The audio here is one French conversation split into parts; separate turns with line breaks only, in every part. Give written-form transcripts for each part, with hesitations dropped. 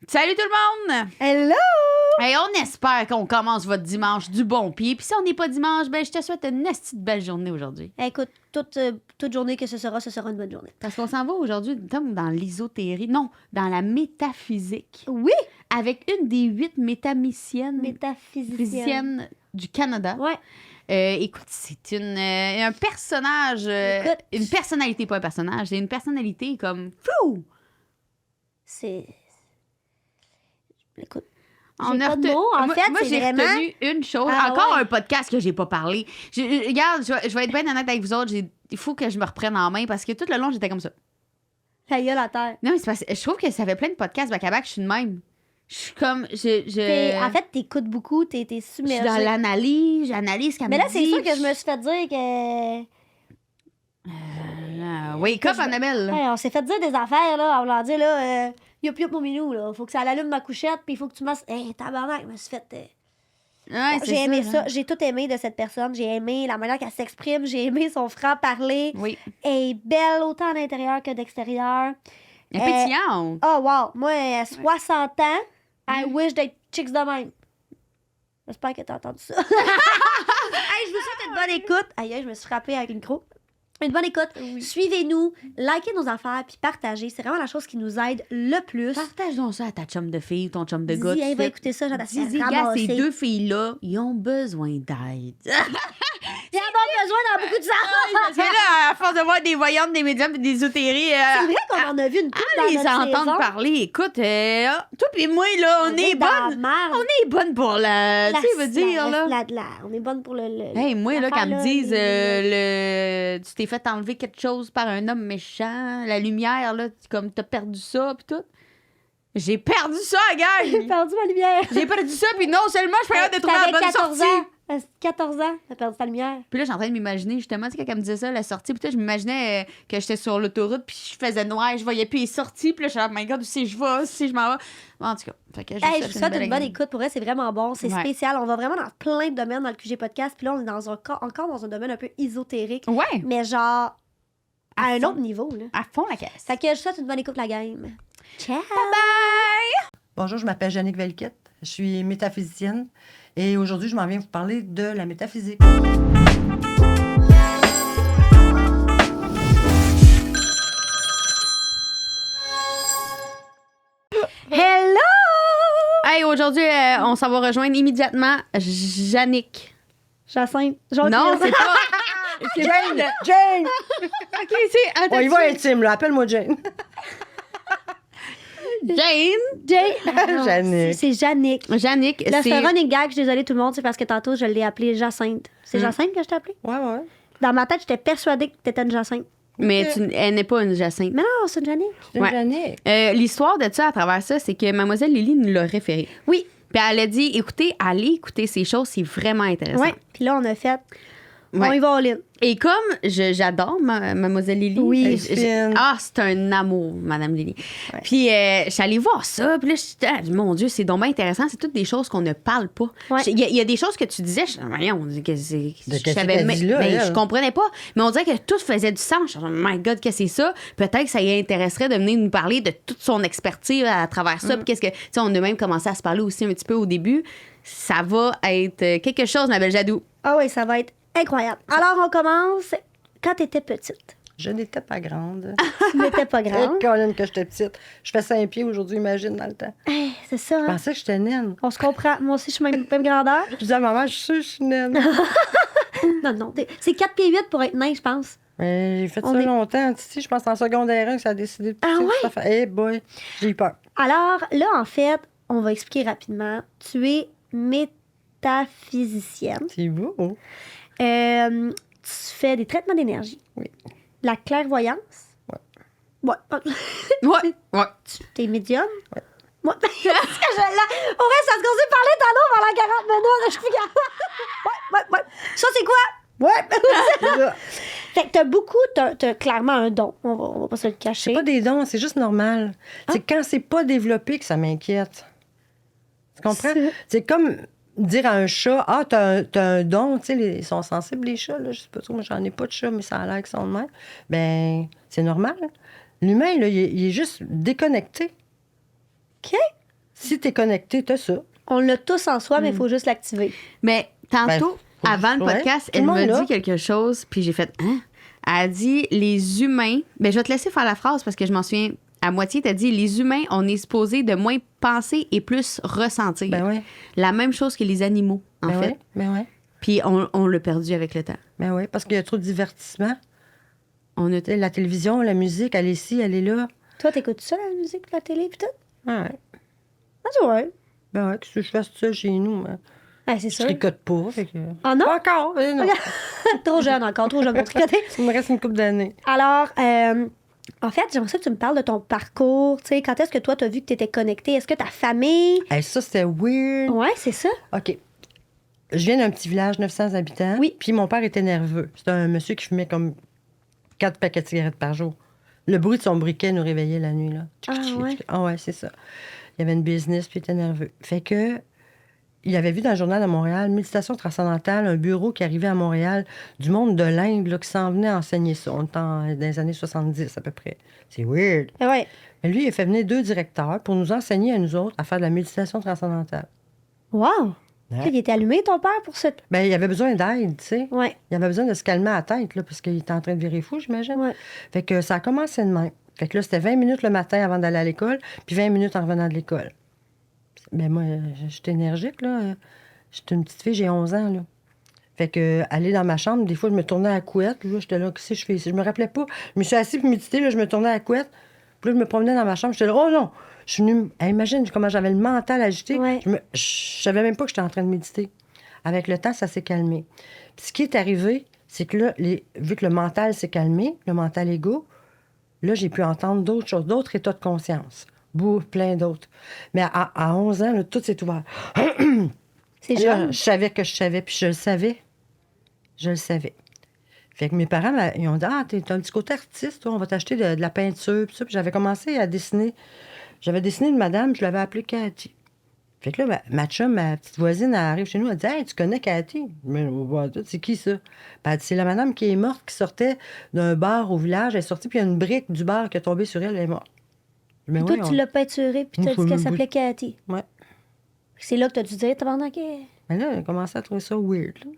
Salut tout le monde!
Hello!
Hey, on espère qu'on commence votre dimanche du bon pied. Puis si on n'est pas dimanche, ben je te souhaite une petite belle journée aujourd'hui.
Écoute, toute journée que ce sera une bonne journée.
Parce qu'on s'en va aujourd'hui dans l'ésotérie, non, dans la métaphysique.
Oui!
Avec une des 8 métamiciennes
Métaphysicienne.
du Canada.
Ouais.
Écoute, c'est un personnage, une personnalité, pas un personnage, c'est une personnalité comme fou.
C'est... Écoute,
On
j'ai
a
pas de mots. En fait,
moi,
c'est
j'ai
vraiment...
retenu une chose.
Ah,
Encore
ouais.
un podcast que j'ai pas parlé. Regarde, je vais être bien honnête avec vous autres. Il faut que je me reprenne en main parce que tout le long, j'étais comme ça.
La gueule à terre.
Non, mais c'est parce que je trouve que ça fait plein de podcasts back-à-back. Je suis de même. Je suis comme...
En fait, t'écoutes beaucoup, t'es
je suis
submergée.
dans l'analyse. J'analyse ce qu'elle
Mais
me
là, c'est
dit.
sûr que je me suis fait dire que...
Wake up, Annabelle.
Ouais, on s'est fait dire des affaires, là, en voulant dire, là, youp, mon minou, là. Faut que ça allume ma couchette, puis il faut que tu masses... Hey, tabarnak, je me suis fait...
Ouais, c'est
J'ai aimé
hein.
ça. J'ai tout aimé de cette personne. J'ai aimé la manière qu'elle s'exprime. J'ai aimé son franc-parler.
Oui.
Elle est belle autant à l'intérieur que d'extérieur.
Elle est pétillante.
Oh, wow. Moi, à 60 ans, I wish d'être chicks de même. J'espère que t'as entendu ça. Hey, je vous souhaite une bonne écoute. Aïe, je me suis frappée avec le micro. Une bonne écoute.
Oui.
Suivez-nous, likez nos affaires, puis partagez. C'est vraiment la chose qui nous aide le plus.
Partage donc ça à ta chum de fille, ton chum de gars.
Dis,
tu
hey, va
fais-
écouter ça, j'adore
Dis, gars, ces deux filles-là, ils ont besoin d'aide.
Ils en ont besoin dans beaucoup de ça.
Parce que là, à force de voir des voyantes, des médiums et des ésotéries,
C'est vrai qu'on en a vu une couple dans
les
notre
entendre
saison.
parler. Écoute, toi pis moi, là, on est
dans la
bonnes.
merde.
On est bonnes pour la. Tu sais, veux dire, là.
On est bonne pour le
Hey, moi, là, quand
l'affaire,
ils me disent tu t'es fait enlever quelque chose par un homme méchant, la lumière, là, comme t'as perdu ça, pis tout. J'ai perdu ça,
J'ai
gang!
perdu ma lumière.
J'ai perdu ça, puis non seulement je suis pas capable de trouver la
T'avais
bonne
14
sortie.
ans. À 14 ans, t'as perdu ta lumière.
Puis là, je suis en train de m'imaginer, justement, tu sais, quand elle me disait ça, la sortie, puis là, je m'imaginais que j'étais sur l'autoroute, puis je faisais noir, je voyais plus les sorties, puis là, je suis là, oh my God, où si je vais, si je m'en vais. Bon, en tout cas, fait que
Hey, je vous souhaite une bonne
belle-
écoute. Pour elle, c'est vraiment bon. C'est
Ouais.
spécial. On va vraiment dans plein de domaines dans le QG Podcast. Puis là, on est encore dans un domaine un peu ésotérique.
Ouais,
Mais genre, à un
fond.
autre niveau. Là.
à fond la caisse.
Fait que je vous souhaite une bonne écoute, la game. Ciao!
Bye!
Bonjour, je m'appelle Jannick Velquette. Je suis métaphysicienne et aujourd'hui, je m'en viens vous parler de la métaphysique.
Hello!
Hey, aujourd'hui, on s'en va rejoindre immédiatement Jannick.
Jacinthe.
Non, c'est pas. c'est pas
Jane! Jane!
OK, c'est. Attends,
On y va intime, là. Appelle-moi Jane.
Jane.
Jane.
Jannick.
C'est Jannick.
Jannick,
Là,
c'est.
c'est un running gag, je suis désolée tout le monde, c'est parce que tantôt, je l'ai appelée Jacinthe. C'est Jacinthe que je t'ai appelée?
Ouais, ouais.
Dans ma tête, j'étais persuadée que t'étais une Jacinthe.
Mais elle n'est pas une Jacinthe.
Mais non, c'est une Jannick.
C'est une
Ouais.
Jannick.
L'histoire de ça à travers ça, c'est que Mademoiselle Lily nous l'a référé.
Oui.
Puis elle a dit, écoutez, allez écouter ces choses, c'est vraiment intéressant.
Ouais. Puis là, on a fait.
Ouais.
On y va all-in.
Et comme j'adore Mademoiselle Lily.
Oui.
Elle est fine.
C'est un amour, Madame Lily.
Ouais.
Puis je suis allée voir ça. Puis là, je dis, mon Dieu, c'est donc bien intéressant. C'est toutes des choses qu'on ne parle pas.
Ouais.
Il y a des choses que tu disais, voyons, que c'est.
De
Je
qu'est-ce
savais
qu'elle
même-
dit là,
ben,
elle?
je comprenais pas. Mais on dirait que tout faisait du sens. Je me disais, my God, que c'est ça. Peut-être que ça y intéresserait de venir nous parler de toute son expertise à travers ça. Puis qu'est-ce que. Tu sais, on a même commencé à se parler aussi un petit peu au début. Ça va être quelque chose, ma belle Jadou.
Ah oui, ça va être incroyable. Alors, on commence. Quand t'étais petite,
Je n'étais pas grande.
tu n'étais pas grande.
Et Colin, que j'étais petite. Je fais 5 pieds aujourd'hui, imagine, dans le temps.
Hey, c'est ça.
Je
Hein?
pensais que j'étais naine.
On se comprend. Moi aussi, je suis même grandeur.
Je disais à maman, je suis sûre que je suis naine.
Non. C'est 4 pieds 8 pour être nain, je pense.
Mais j'ai fait
On
ça
est-
longtemps. Tu sais, je pense en secondaire 1 que ça a décidé de pousser.
Ah ouais?
Ça fait, hey boy, j'ai eu peur.
Alors, là, en fait, on va expliquer rapidement. Tu es métaphysicienne.
C'est beau.
Tu fais des traitements d'énergie.
Oui.
La clairvoyance.
Ouais.
Ouais.
Ouais.
Tu es médium.
Ouais.
Ouais. Parce que au reste, ça se continue de parler tantôt pendant 40 minutes. Je suis plus capable. Ouais. Ça, c'est quoi?
Ouais! Là,
Fait que t'as beaucoup, t'as clairement un don. On va pas se le cacher.
c'est pas des dons, c'est juste normal. C'est quand c'est pas développé que ça m'inquiète. Tu comprends? C'est comme dire à un chat, ah, t'as un don, tu sais, ils sont sensibles, les chats, là, je sais pas trop, moi, j'en ai pas de chat, mais ça a l'air qu'ils sont de même. Ben, c'est normal. L'humain, là, il est juste déconnecté.
OK.
Si t'es connecté, t'as ça.
On l'a tous en soi, mais il faut juste l'activer.
Mais tantôt,
Ben,
avant le
ouais,
podcast,
tout
elle
le monde
m'a
là.
dit quelque chose, puis j'ai fait hein? Elle a dit les humains. Ben, je vais te laisser faire la phrase parce que je m'en souviens à moitié. Tu as dit les humains, on est supposé de moins penser et plus ressentir.
Ben ouais.
La même chose que les animaux, en
Ben
fait.
ouais. Ben ouais.
Puis on l'a perdu avec le temps.
Ben ouais. Parce qu'il y a trop de divertissement.
On a
Tu sais, la télévision, la musique, elle est ici, elle est là.
Toi, t'écoutes ça, la musique, la télé, pis tout?
Ah ouais.
Ah, c'est vrai.
Ben ouais, qu'est-ce que je fasse ça chez nous? Moi?
Ah, c'est
Je
sûr.
tricote pas. Fait que...
Ah non?
Pas encore. Non.
Trop jeune encore, trop jeune pour tricoter.
Il me reste une couple d'années.
Alors, en fait, j'aimerais ça que tu me parles de ton parcours. Tu sais, quand est-ce que toi, t'as vu que t'étais connectée? Est-ce que ta famille...
Hey, ça, c'était weird.
Ouais, c'est ça.
OK. Je viens d'un petit village, 900 habitants.
Oui.
Puis mon père était nerveux. C'était un monsieur qui fumait comme 4 paquets de cigarettes par jour. Le bruit de son briquet nous réveillait la nuit, là.
Ah, ouais.
Ah ouais, c'est ça. Il y avait une business, puis il était nerveux. Fait que, il avait vu dans le journal de Montréal, Méditation transcendantale, un bureau qui arrivait à Montréal, du monde de l'Inde, là, qui s'en venait enseigner ça. On était dans les années 70, à peu près. C'est weird.
Ah ouais.
Mais lui, il a fait venir 2 directeurs pour nous enseigner à nous autres à faire de la méditation transcendantale.
Wow!
Ouais.
Il était allumé, ton père, pour cette...
Ben, il avait besoin d'aide, tu sais.
Ouais.
Il avait besoin de se calmer à la tête, là, parce qu'il était en train de virer fou, j'imagine.
Ouais.
Fait que ça a commencé de même. Fait que là, c'était 20 minutes le matin avant d'aller à l'école, puis 20 minutes en revenant de l'école. Ben moi, j'étais énergique, là. J'étais une petite fille, j'ai 11 ans, là. Fait que aller dans ma chambre, des fois, je me tournais à la couette. Là, j'étais là, qu'est-ce que je fais ici? Je me rappelais pas. Je me suis assise pour méditer, là, je me tournais à la couette. Puis là, je me promenais dans ma chambre, j'étais là, oh non! Je suis venue... Hey, imagine comment j'avais le mental agité.
Ouais.
Je savais même pas que j'étais en train de méditer. Avec le temps, ça s'est calmé. Puis ce qui est arrivé, c'est que là, vu que le mental s'est calmé, le mental égo, là, j'ai pu entendre d'autres choses, d'autres états de conscience. Plein d'autres. Mais à 11 ans, là, tout s'est ouvert.
C'est
Là,
jeune.
je savais que je savais, puis je le savais. Je le savais. Fait que mes parents, ils ont dit, ah, t'as un petit côté artiste, toi, on va t'acheter de la peinture, puis ça. Puis j'avais commencé à dessiner. J'avais dessiné une madame, je l'avais appelée Cathy. Fait que là, ma chum, ma petite voisine, elle arrive chez nous, elle dit, hey, tu connais Cathy? Mais c'est qui ça? Ben, elle dit, c'est la madame qui est morte, qui sortait d'un bar au village. Elle est sortie, puis il y a une brique du bar qui est tombée sur elle, elle est morte. Mais
Puis toi, tu l'as peinturé, puis
Moi,
t'as
faut
dit qu'elle
même
s'appelait Cathy.
Ouais.
C'est là que t'as dû dire, tabarnak.
Mais là, elle a commencé à trouver ça weird, là.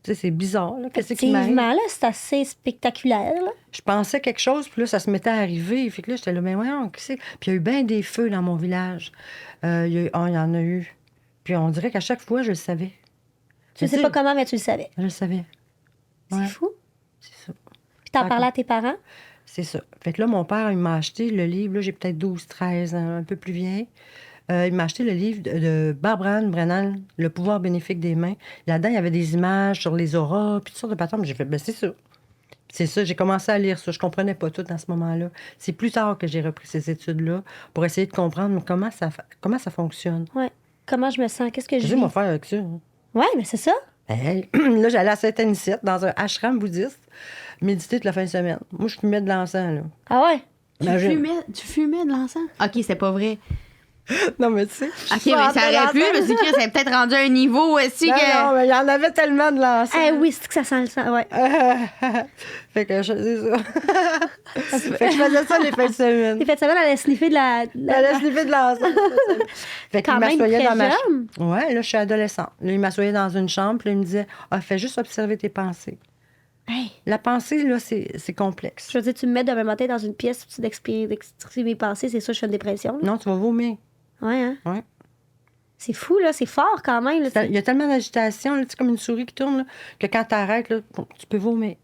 Tu sais, c'est bizarre, là. Qu'est-ce qui m'arrive?
Effectivement, là, c'est assez spectaculaire, là.
Je pensais quelque chose, puis là, ça se mettait à arriver. Fait que là, j'étais là, mais voyons, qu'est-ce que c'est? Puis il y a eu bien des feux dans mon village. Il y en a eu. Puis on dirait qu'à chaque fois, je le savais.
Tu sais pas comment, mais tu le savais.
Je le savais. Ouais.
C'est fou.
C'est ça.
Puis t'en
D'accord.
parlais à tes parents.
C'est ça. Fait que là, mon père, il m'a acheté le livre. Là, j'ai peut-être 12, 13 ans, un peu plus vieille. Il m'a acheté le livre de Barbara Brennan, Le pouvoir bénéfique des mains. Là-dedans, il y avait des images sur les auras, puis toutes sortes de patterns. J'ai fait, ben c'est ça. C'est ça, j'ai commencé à lire ça. Je comprenais pas tout à ce moment-là. C'est plus tard que j'ai repris ces études-là pour essayer de comprendre comment ça fonctionne.
Ouais. Comment je me sens? Qu'est-ce que je
Qu'est-ce
vis?
que faire avec ça? Hein?
Ouais, mais c'est ça.
Hey, là, j'allais à Saint-Anicette, dans un ashram bouddhiste, méditer toute la fin de semaine. Moi, je fumais de l'encens, là.
Ah ouais?
Imagine.
Tu fumais de l'encens? OK, c'est pas vrai.
Non, mais tu sais.
OK, mais ça aurait pu. Je me suis dit que ça avait peut-être rendu un niveau aussi
Non,
que...
non, mais il y en avait tellement de l'encens.
Eh oui, c'est que ça sent le sang. Ouais.
Fait que je faisais ça. Fait que je faisais ça les fins de semaine.
T'es fait ça, elle a sniffé de la...
Elle a sniffé de l'encens. Fait qu'il
Quand même
m'assoyait
très
dans ma
jeune.
Ouais, là, je suis adolescente. Là, il m'assoyait dans une chambre, puis là, il me disait, ah, fais juste observer tes pensées.
Hey,
La pensée, là, c'est complexe.
je veux dire, tu me mets demain matin dans une pièce, tu d'exprimer mes pensées, c'est ça, je fais une dépression. Là.
Non, tu vas vomir.
Ouais, hein?
Ouais.
C'est fou, là, c'est fort quand même. Là,
Il y a tellement d'agitation, là, tu sais, comme une souris qui tourne, là, que quand t'arrêtes, là, tu peux vomir.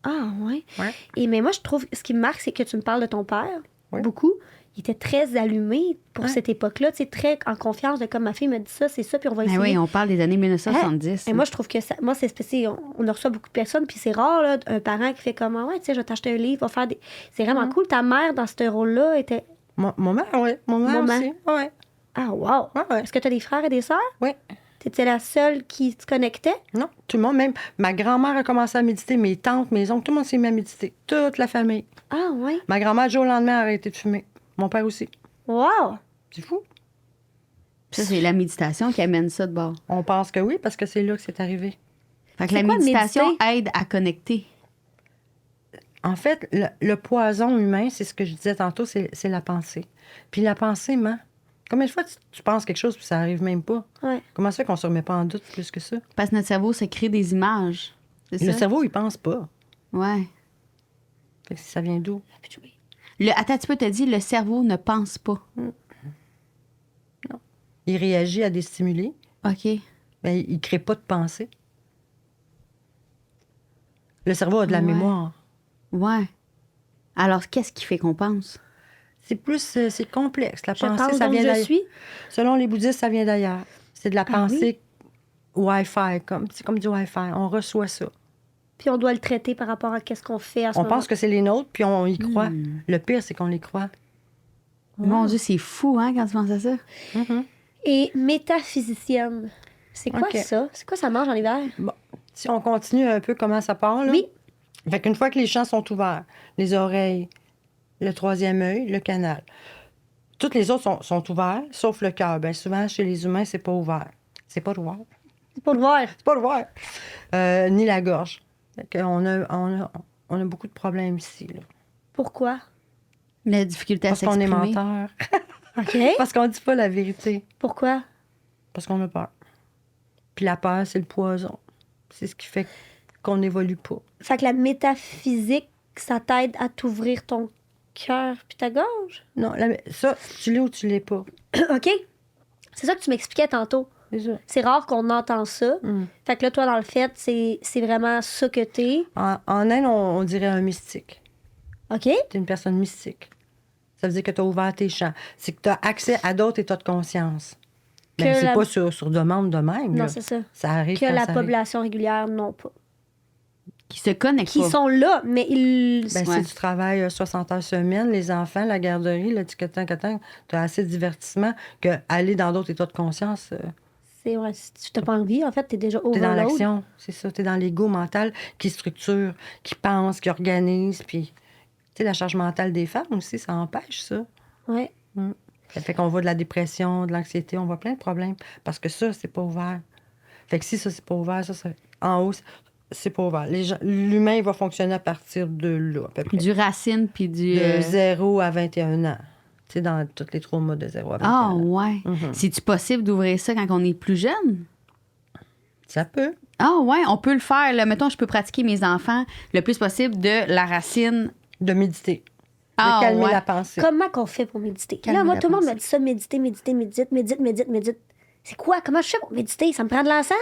Ah, ouais.
Ouais.
Et mais moi, je trouve, ce qui me marque, c'est que tu me parles de ton père,
Ouais.
beaucoup. Il était très allumé pour
Ouais.
cette époque-là, tu sais, très en confiance de comme ma fille me dit ça, c'est ça, puis on va essayer.
Ben oui, on parle des années 1970.
Et moi, je trouve que ça, moi, c'est spécial. On reçoit beaucoup de personnes, puis c'est rare, là, un parent qui fait comme, ah ouais, tu sais, je vais t'acheter un livre, va faire des. C'est vraiment cool. Ta mère, dans ce rôle-là, était.
Mon mère, oui. Mon mère
Maman.
aussi. Ouais.
Ah, wow!
Ouais, ouais.
Est-ce que tu as des frères et des sœurs?
Oui.
T'étais la seule qui se connectait?
Non, tout le monde, même ma grand-mère a commencé à méditer, mes tantes, mes oncles, tout le monde s'est mis à méditer. Toute la famille.
Ah, ouais.
Ma grand-mère, du jour au lendemain, a arrêté de fumer. Mon père aussi.
Wow!
C'est fou.
Ça, c'est la méditation qui amène ça de bord.
On pense que oui, parce que c'est là que c'est arrivé.
Fait que
C'est
la
quoi,
méditation
méditer?
aide à connecter.
En fait, le poison humain, c'est ce que je disais tantôt, c'est la pensée. Puis la pensée ment. Combien de fois tu penses quelque chose puis ça arrive même pas?
Ouais.
Comment ça fait qu'on se remet pas en doute plus que ça?
Parce que notre cerveau se crée des images. C'est
Le
ça?
cerveau, il pense pas.
Ouais.
Fait que ça vient d'où?
Attends, tu peux te dire, le cerveau ne pense pas.
Il réagit à des stimuli,
OK.
mais il crée pas de pensée. Le cerveau a de la
Ouais.
mémoire.
Ouais. Alors, qu'est-ce qui fait qu'on pense?
C'est plus, c'est complexe. La
Je
pensée,
pense
ça
donc
vient
je
d'ailleurs.
suis.
Selon les bouddhistes, ça vient d'ailleurs. C'est de la
Ah
pensée Wi-Fi, c'est comme du Wi-Fi. On reçoit ça.
Puis on doit le traiter par rapport à qu'est-ce qu'on fait à ce
On
moment.
pense que c'est les nôtres, puis on y croit. Le pire, c'est qu'on les croit.
Mon Dieu, c'est fou, hein, quand tu penses à ça?
Et métaphysicienne, c'est quoi
OK.
ça? C'est quoi ça mange en hiver?
Bon, si on continue un peu comment ça part, là.
Oui.
Fait qu'une fois que les champs sont ouverts, les oreilles, le troisième œil, le canal, toutes les autres sont ouverts, sauf le cœur. Bien souvent, chez les humains, c'est pas ouvert. C'est pas ouvert.
C'est pour le voir.
C'est pas ouvert. Ni la gorge. Fait qu'on on a beaucoup de problèmes ici, là.
Pourquoi?
La difficulté à
Parce qu'on est
s'exprimer.
menteur.
OK.
Parce qu'on dit pas la vérité.
Pourquoi?
Parce qu'on a peur. Puis la peur, c'est le poison. C'est ce qui fait qu'on n'évolue pas.
Fait que la métaphysique, ça t'aide à t'ouvrir ton cœur puis ta gorge?
Non, ça, tu l'es ou tu l'es pas.
OK. C'est ça que tu m'expliquais tantôt.
C'est ça.
C'est rare qu'on entend ça.
Mm.
Fait que là, toi, dans le fait, c'est vraiment ça que t'es.
En Inde, on dirait un mystique.
OK?
T'es une personne mystique. Ça veut dire que tu as ouvert tes champs. C'est que tu as accès à d'autres états de conscience. Mais
Que
c'est
la-
pas sur demande de même.
Non,
là.
c'est ça.
Ça arrive
Que
quand
la
ça arrive.
population régulière n'ont pas.
Qui se connectent
Qui
pas.
sont là, mais ils...
Ben,
Ouais.
Si tu travailles 60 heures semaine, les enfants, la garderie, le tic-tac, tu as assez de divertissement qu'aller dans d'autres états de conscience,
C'est vrai. Si tu n'as pas envie, en fait, t'es déjà
tu es dans
overload.
l'action. C'est ça. Tu es dans l'ego mental qui structure, qui pense, qui organise. Puis, tu sais, la charge mentale des femmes aussi, ça empêche ça.
Ouais.
Ça fait qu'on voit de la dépression, de l'anxiété, on voit plein de problèmes. Parce que ça, c'est pas ouvert. Fait que si ça, c'est pas ouvert, en haut, c'est pas ouvert. L'humain, il va fonctionner à partir de là, à peu près.
Du racine puis du...
De 0 à 21 ans. Tu sais, dans tous les traumas de 0 à 21
Ah,
ans.
ouais. C'est-tu possible d'ouvrir ça quand on est plus jeune?
Ça peut.
Ah, ouais, on peut le faire. Là. Mettons, je peux pratiquer mes enfants le plus possible de la racine.
De méditer.
Ah,
De calmer
ouais.
la pensée.
Comment qu'on fait pour méditer?
Calmer
Là, moi,
la
tout le monde
pensée.
m'a dit ça, méditer, médite. C'est quoi? Comment je fais pour méditer? Ça me prend de l'encens?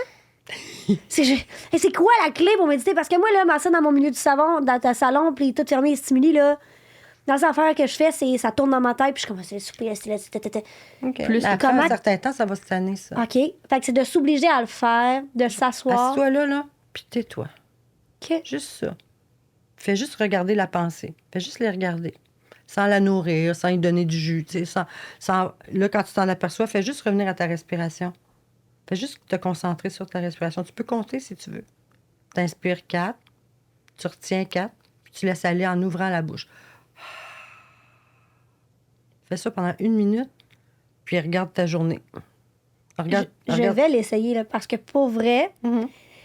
Et c'est quoi la clé pour méditer? Parce que moi, là, m'asseoir dans mon milieu du savon, dans ta salon, puis tout fermé et stimuli, là, dans les affaires que je fais, ça tourne dans ma tête, puis je commence à souper,
OK.
Plus
Après
comment-
un certain temps, ça va se tanner, ça.
OK. Fait que c'est de s'obliger à le faire, de s'asseoir.
Assis-toi là, puis tais-toi.
OK.
Juste ça. Fais juste regarder la pensée. Fais juste les regarder. Sans la nourrir, sans lui donner du jus. Tu sais, Là, quand tu t'en aperçois, fais juste revenir à ta respiration. Fais juste te concentrer sur ta respiration. Tu peux compter si tu veux. Tu inspires 4, tu retiens 4, puis tu laisses aller en ouvrant la bouche. Fais ça pendant 1 minute, puis regarde ta journée. Regarde,
Je vais l'essayer, là, parce que pour vrai,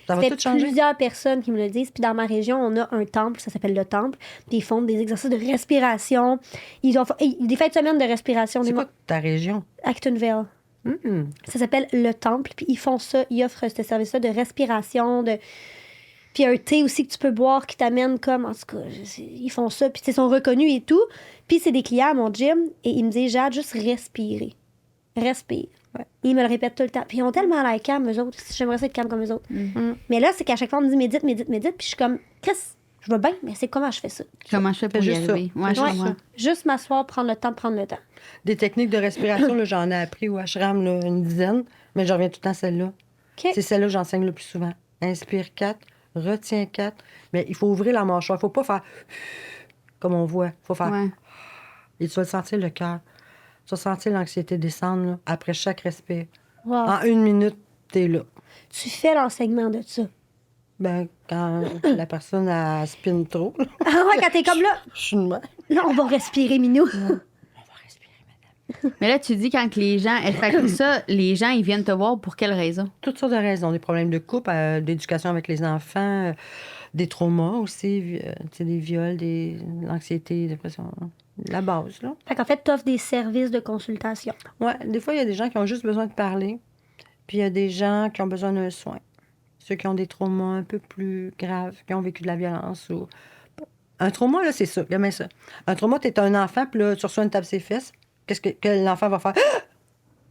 Ça va
c'est
tout changer.
plusieurs personnes qui me le disent. Puis dans ma région, on a un temple, ça s'appelle le temple. Puis ils font des exercices de respiration. Ils ont des fins de semaine de respiration.
C'est
Des
quoi ta région?
Actonville.
Mhm.
Ça s'appelle le temple. Puis ils font ça. Ils offrent ce service-là de respiration. Puis un thé aussi que tu peux boire qui t'amène comme... En tout cas, ils font ça. Puis ils sont reconnus et tout. Puis c'est des clients à mon gym. Et ils me disent, Jade, juste respirer. Respire.
Ouais.
Ils me le répètent tout le temps. Puis ils ont tellement l'air calmes, eux autres. J'aimerais ça être calme comme eux autres. Mais là, c'est qu'à chaque fois, on me dit médite. Puis je suis comme, Chris, je veux bien, mais c'est comment je fais ça?
Comment je fais pour
Fais
y
juste ça.
arriver? Ouais, je
Fais
Ouais.
comprends.
Juste m'asseoir, prendre le temps de prendre le temps.
Des techniques de respiration, là, j'en ai appris au ashram, là, une dizaine, mais je reviens tout le temps à celle-là.
OK?
C'est celle-là que j'enseigne le plus souvent. Inspire 4, retiens 4, mais il faut ouvrir la mâchoire. Il ne faut pas faire comme on voit. Il faut faire...
Ouais.
Et tu vas sentir le cœur. Tu vas sentir l'anxiété descendre là, après chaque respire.
Wow.
En 1 minute, tu es là.
Tu fais l'enseignement de ça.
Ben, quand la personne elle spinne trop, là,
Ah ouais, quand t'es comme là,
je suis de même.
là, on va respirer, Minou.
Mais là, tu dis quand les gens... Fait que ça, les gens, ils viennent te voir pour quelle raison?
Toutes sortes de raisons. Des problèmes de couple, d'éducation avec les enfants, des traumas aussi, tu sais, des viols, l'anxiété, dépression, la base, là.
Fait qu'en fait, tu offres des services de consultation.
Ouais, des fois, il y a des gens qui ont juste besoin de parler, puis il y a des gens qui ont besoin d'un soin. Ceux qui ont des traumas un peu plus graves, qui ont vécu de la violence ou... Un trauma, là, c'est ça. Regarde bien ça. Un trauma, t'es un enfant, puis là, tu reçois une tape sur les fesses. Qu'est-ce que l'enfant va faire?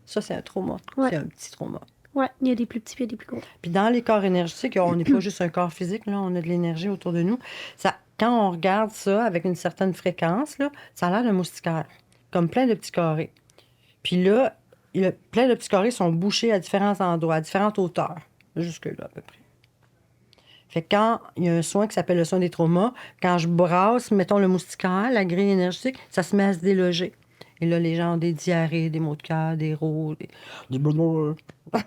Ça, c'est un trauma.
Ouais.
C'est un petit trauma.
Ouais, il y a des plus petits et des plus gros.
Puis dans les corps énergétiques, on n'est pas juste un corps physique, là, on a de l'énergie autour de nous. Ça, quand on regarde ça avec une certaine fréquence, là, ça a l'air d'un moustiquaire, comme plein de petits carrés. Puis là, plein de petits carrés sont bouchés à différents endroits, à différentes hauteurs, jusque-là à peu près. Fait que quand il y a un soin qui s'appelle le soin des traumas, quand je brasse, mettons le moustiquaire, la grille énergétique, ça se met à se déloger. Et là, les gens ont des diarrhées, des maux de cœur, des rots, des bonheurs.
Ah,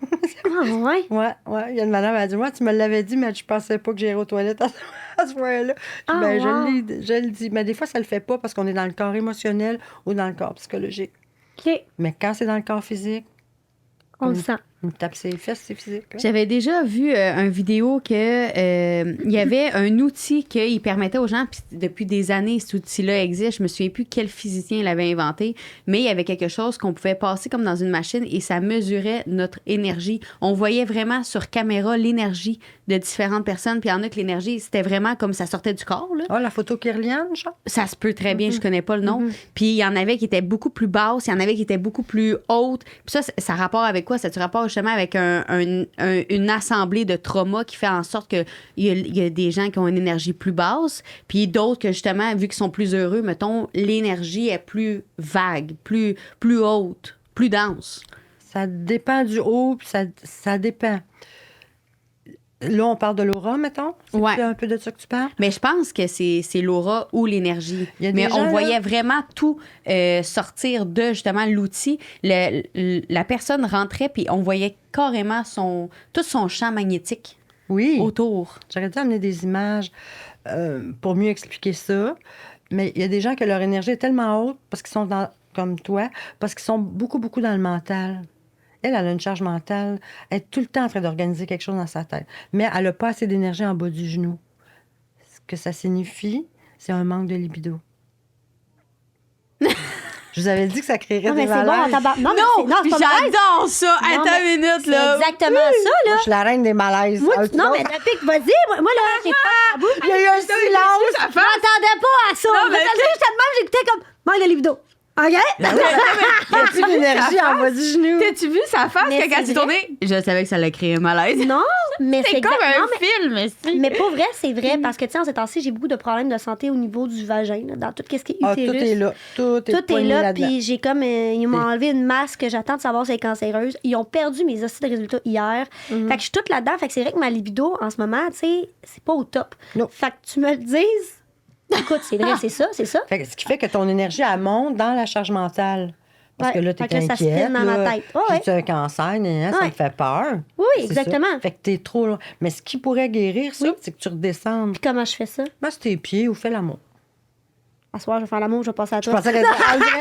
ouais?
Ouais. Il y a une madame, elle a dit, moi, tu me l'avais dit, mais je pensais pas que j'irais aux toilettes à ce point-là.
Ah,
Ben,
wow.
je le dis. Mais des fois, ça le fait pas parce qu'on est dans le corps émotionnel ou dans le corps psychologique.
OK.
Mais quand c'est dans le corps physique,
On le sent.
une tape ses fesses, c'est physique. Là.
J'avais déjà vu une vidéo que il y avait un outil qui permettait aux gens, puis depuis des années, cet outil-là existe. Je me souviens plus quel physicien l'avait inventé, mais il y avait quelque chose qu'on pouvait passer comme dans une machine et ça mesurait notre énergie. On voyait vraiment sur caméra l'énergie de différentes personnes, puis il y en a que l'énergie, c'était vraiment comme ça sortait du corps, là.
Ah, la photo Kirlian, genre?
Ça se peut très bien, je connais pas le nom. Puis il y en avait qui étaient beaucoup plus basses, il y en avait qui étaient beaucoup plus hautes. Puis ça rapport avec quoi? Ça a rapport justement avec une assemblée de traumas qui fait en sorte qu'il y a des gens qui ont une énergie plus basse, puis d'autres que justement, vu qu'ils sont plus heureux, mettons, l'énergie est plus vague, plus haute, plus dense.
Ça dépend du haut, puis ça dépend. Là, on parle de l'aura, mettons.
Ouais.
C'est un peu de ça que tu parles?
Mais je pense que c'est l'aura ou l'énergie.
Il y a des
Mais
gens,
on
là-
voyait vraiment tout sortir de justement l'outil. La personne rentrait, puis on voyait carrément tout son champ magnétique
Oui.
autour.
J'aurais dû amener des images pour mieux expliquer ça. Mais il y a des gens que leur énergie est tellement haute parce qu'ils sont comme toi, parce qu'ils sont beaucoup, beaucoup dans le mental. Elle a une charge mentale. Elle est tout le temps en train d'organiser quelque chose dans sa tête. Mais elle n'a pas assez d'énergie en bas du genou. Ce que ça signifie, c'est un manque de libido. Je vous avais dit que ça créerait
Non, mais
des
c'est bon,
malaises.
en tabac. Non, mais c'est pas malaise.
j'adore ça!
Non,
Attends
mais
une minute,
C'est
là.
exactement ça, là.
Moi, je suis la reine des malaises.
Moi,
Ah,
non, mais depuis que vas-y, moi là, j'ai pas de tabou.
Il y a eu un silence.
Je m'attendais pas à ça.
Non,
Je
mais
m'attendais juste à de même, j'écoutais comme manque de libido. OK?
As-tu de l'énergie en bas du genou?
T'as-tu vu sa face
Mais
quand
c'est
il tournait? Je savais que ça allait créer un malaise.
Non, mais
C'est comme
exactement,
un film, si.
mais pour vrai, c'est vrai, parce que, tu sais, en ces temps-ci, j'ai beaucoup de problèmes de santé au niveau du vagin, là, dans tout ce qui est
Ah, tout
utérus.
est là. Tout est
Tout est
poigné
là,
là-dedans.
puis j'ai comme... ils m'ont enlevé une masse que j'attends de savoir si elle est cancéreuse. Ils ont perdu mes hosties de résultats hier. Fait que je suis toute là-dedans. Fait que c'est vrai que ma libido, en ce moment, tu sais, c'est pas au top.
Non.
Fait que tu me le dises... Écoute, c'est vrai, c'est ça.
Fait que ce qui fait que ton énergie, elle monte dans la charge mentale. Parce
Ouais.
que là, t'es
Fait que là, ça
inquiète.
spinne dans ma
là.
tête. Ouais,
J'ai-tu un cancer? Ça
Ouais.
me fait peur.
Oui,
C'est
exactement.
ça. Fait que t'es trop loin. Mais ce qui pourrait guérir ça, c'est que tu redescendes.
Puis comment je fais ça?
Masse tes pieds ou fais l'amour.
À soir, je vais faire l'amour, je vais passer à
Je
toi.
pensais qu'elle disait...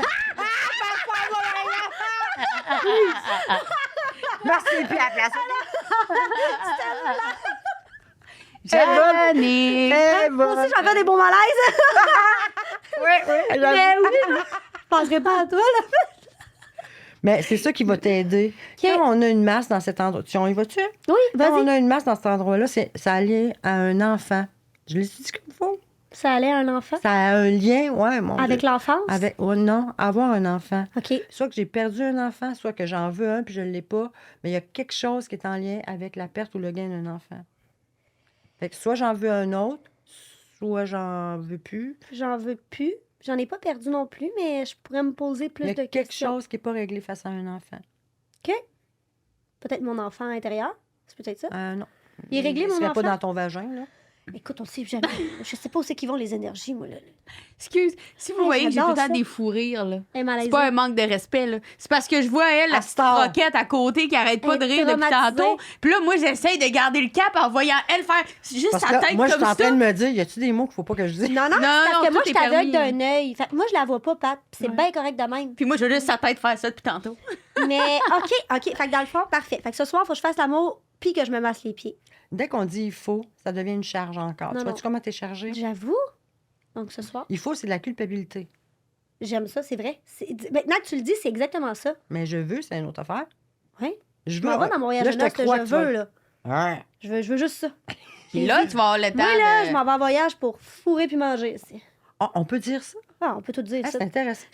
Masse tes pieds à la place.
Jannick.
Moi aussi, je vais faire des bons malaises.
Oui.
Mais oui, je penserai pas à toi, là.
Mais c'est ça qui va t'aider.
OK.
Quand on a une masse dans cet endroit... Tu y vas-tu?
Oui,
Quand on
vas-y.
a une masse dans cet endroit-là, ça a lié à un enfant. Je l'ai dit comme il faut.
Ça allait à un enfant?
Ça a un lien, ouais, mon
Avec
Dieu.
l'enfance?
Avec, oh non, avoir un enfant.
OK.
Soit que j'ai perdu un enfant, soit que j'en veux un puis je ne l'ai pas. Mais il y a quelque chose qui est en lien avec la perte ou le gain d'un enfant. Fait que soit j'en veux un autre, soit j'en veux plus.
J'en veux plus. J'en ai pas perdu non plus, mais je pourrais me poser plus
Il y a
de
quelque
questions.
chose qui n'est pas réglé face à un enfant.
OK. Peut-être mon enfant intérieur. C'est peut-être ça.
Non.
Il est réglé, mon
serait pas
enfant?
dans ton vagin, là.
Écoute, on sait jamais. Je sais pas où c'est qu'ils vont les énergies, moi, là.
Excuse, si vous
Hey,
voyez que j'ai tout le
j'adore
temps
ça.
des fous rires, là.
Elle est malaisée.
C'est pas un manque de respect, là. C'est parce que je vois, elle, la
À
petite
Star.
roquette à côté qui arrête pas
Elle
de
est
rire depuis
traumatisée.
tantôt. Puis là, moi, j'essaye de garder le cap en voyant elle faire juste
Parce
sa
que
tête
moi, je
comme
suis en
ça.
train de me dire, y a-tu des mots qu'il faut pas que je dise?
Non, non,
Non,
c'est parce
non,
que moi,
tout
je
est
suis aveugle
permis.
d'un œil. Fait que moi, je la vois pas, Pat. Puis c'est bien correct de même.
Puis moi, je veux juste sa tête faire ça depuis tantôt.
Mais OK. Fait que dans le fond, parfait. Fait que ce soir, il faut que je fasse l'amour puis que je me masse les pieds.
Dès qu'on dit il faut, ça devient une charge encore.
Non,
Tu vois-tu
non.
comment t'es chargé?
J'avoue. Donc ce soir.
Il faut, c'est de la culpabilité.
J'aime ça, c'est vrai. Maintenant que tu le dis, c'est exactement ça.
Mais je veux, c'est une autre affaire.
Oui.
Je
Je m'en vais dans mon voyage
là,
de
je te
noces,
crois
je
que tu vas-
veux, là.
Ouais.
Je veux juste ça.
Puis là, tu vas avoir le temps
Moi, là,
de...
je m'en vais en voyage pour fourrer puis manger.
Ah, on peut dire ça?
Ah, on peut tout dire,
Ah,
ça.
c'est intéressant.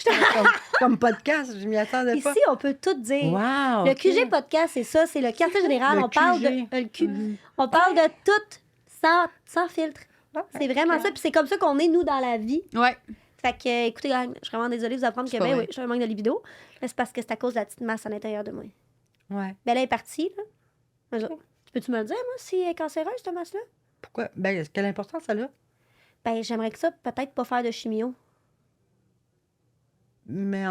comme podcast, je m'y attendais pas.
Ici, on peut tout dire.
Wow,
Le
ok.
QG podcast, c'est ça, c'est le quartier général.
Le
On parle de
QG.
le Q. On parle de tout sans filtre. C'est vraiment ça. Puis c'est comme ça qu'on est, nous, dans la vie.
Ouais.
Fait que, écoutez, gang, je suis vraiment désolée de vous apprendre que,
C'est pas
ben
vrai.
oui, j'ai un manque de libido. Mais c'est parce que c'est à cause de la petite masse à l'intérieur de moi.
Ouais.
Ben, elle est partie, là. Mais ça, peux-tu me le dire, moi, si elle est cancéreuse, cette masse-là?
Pourquoi? Ben, quelle importance ça a?
Ben, j'aimerais que ça, peut-être pas faire de chimio.
Mais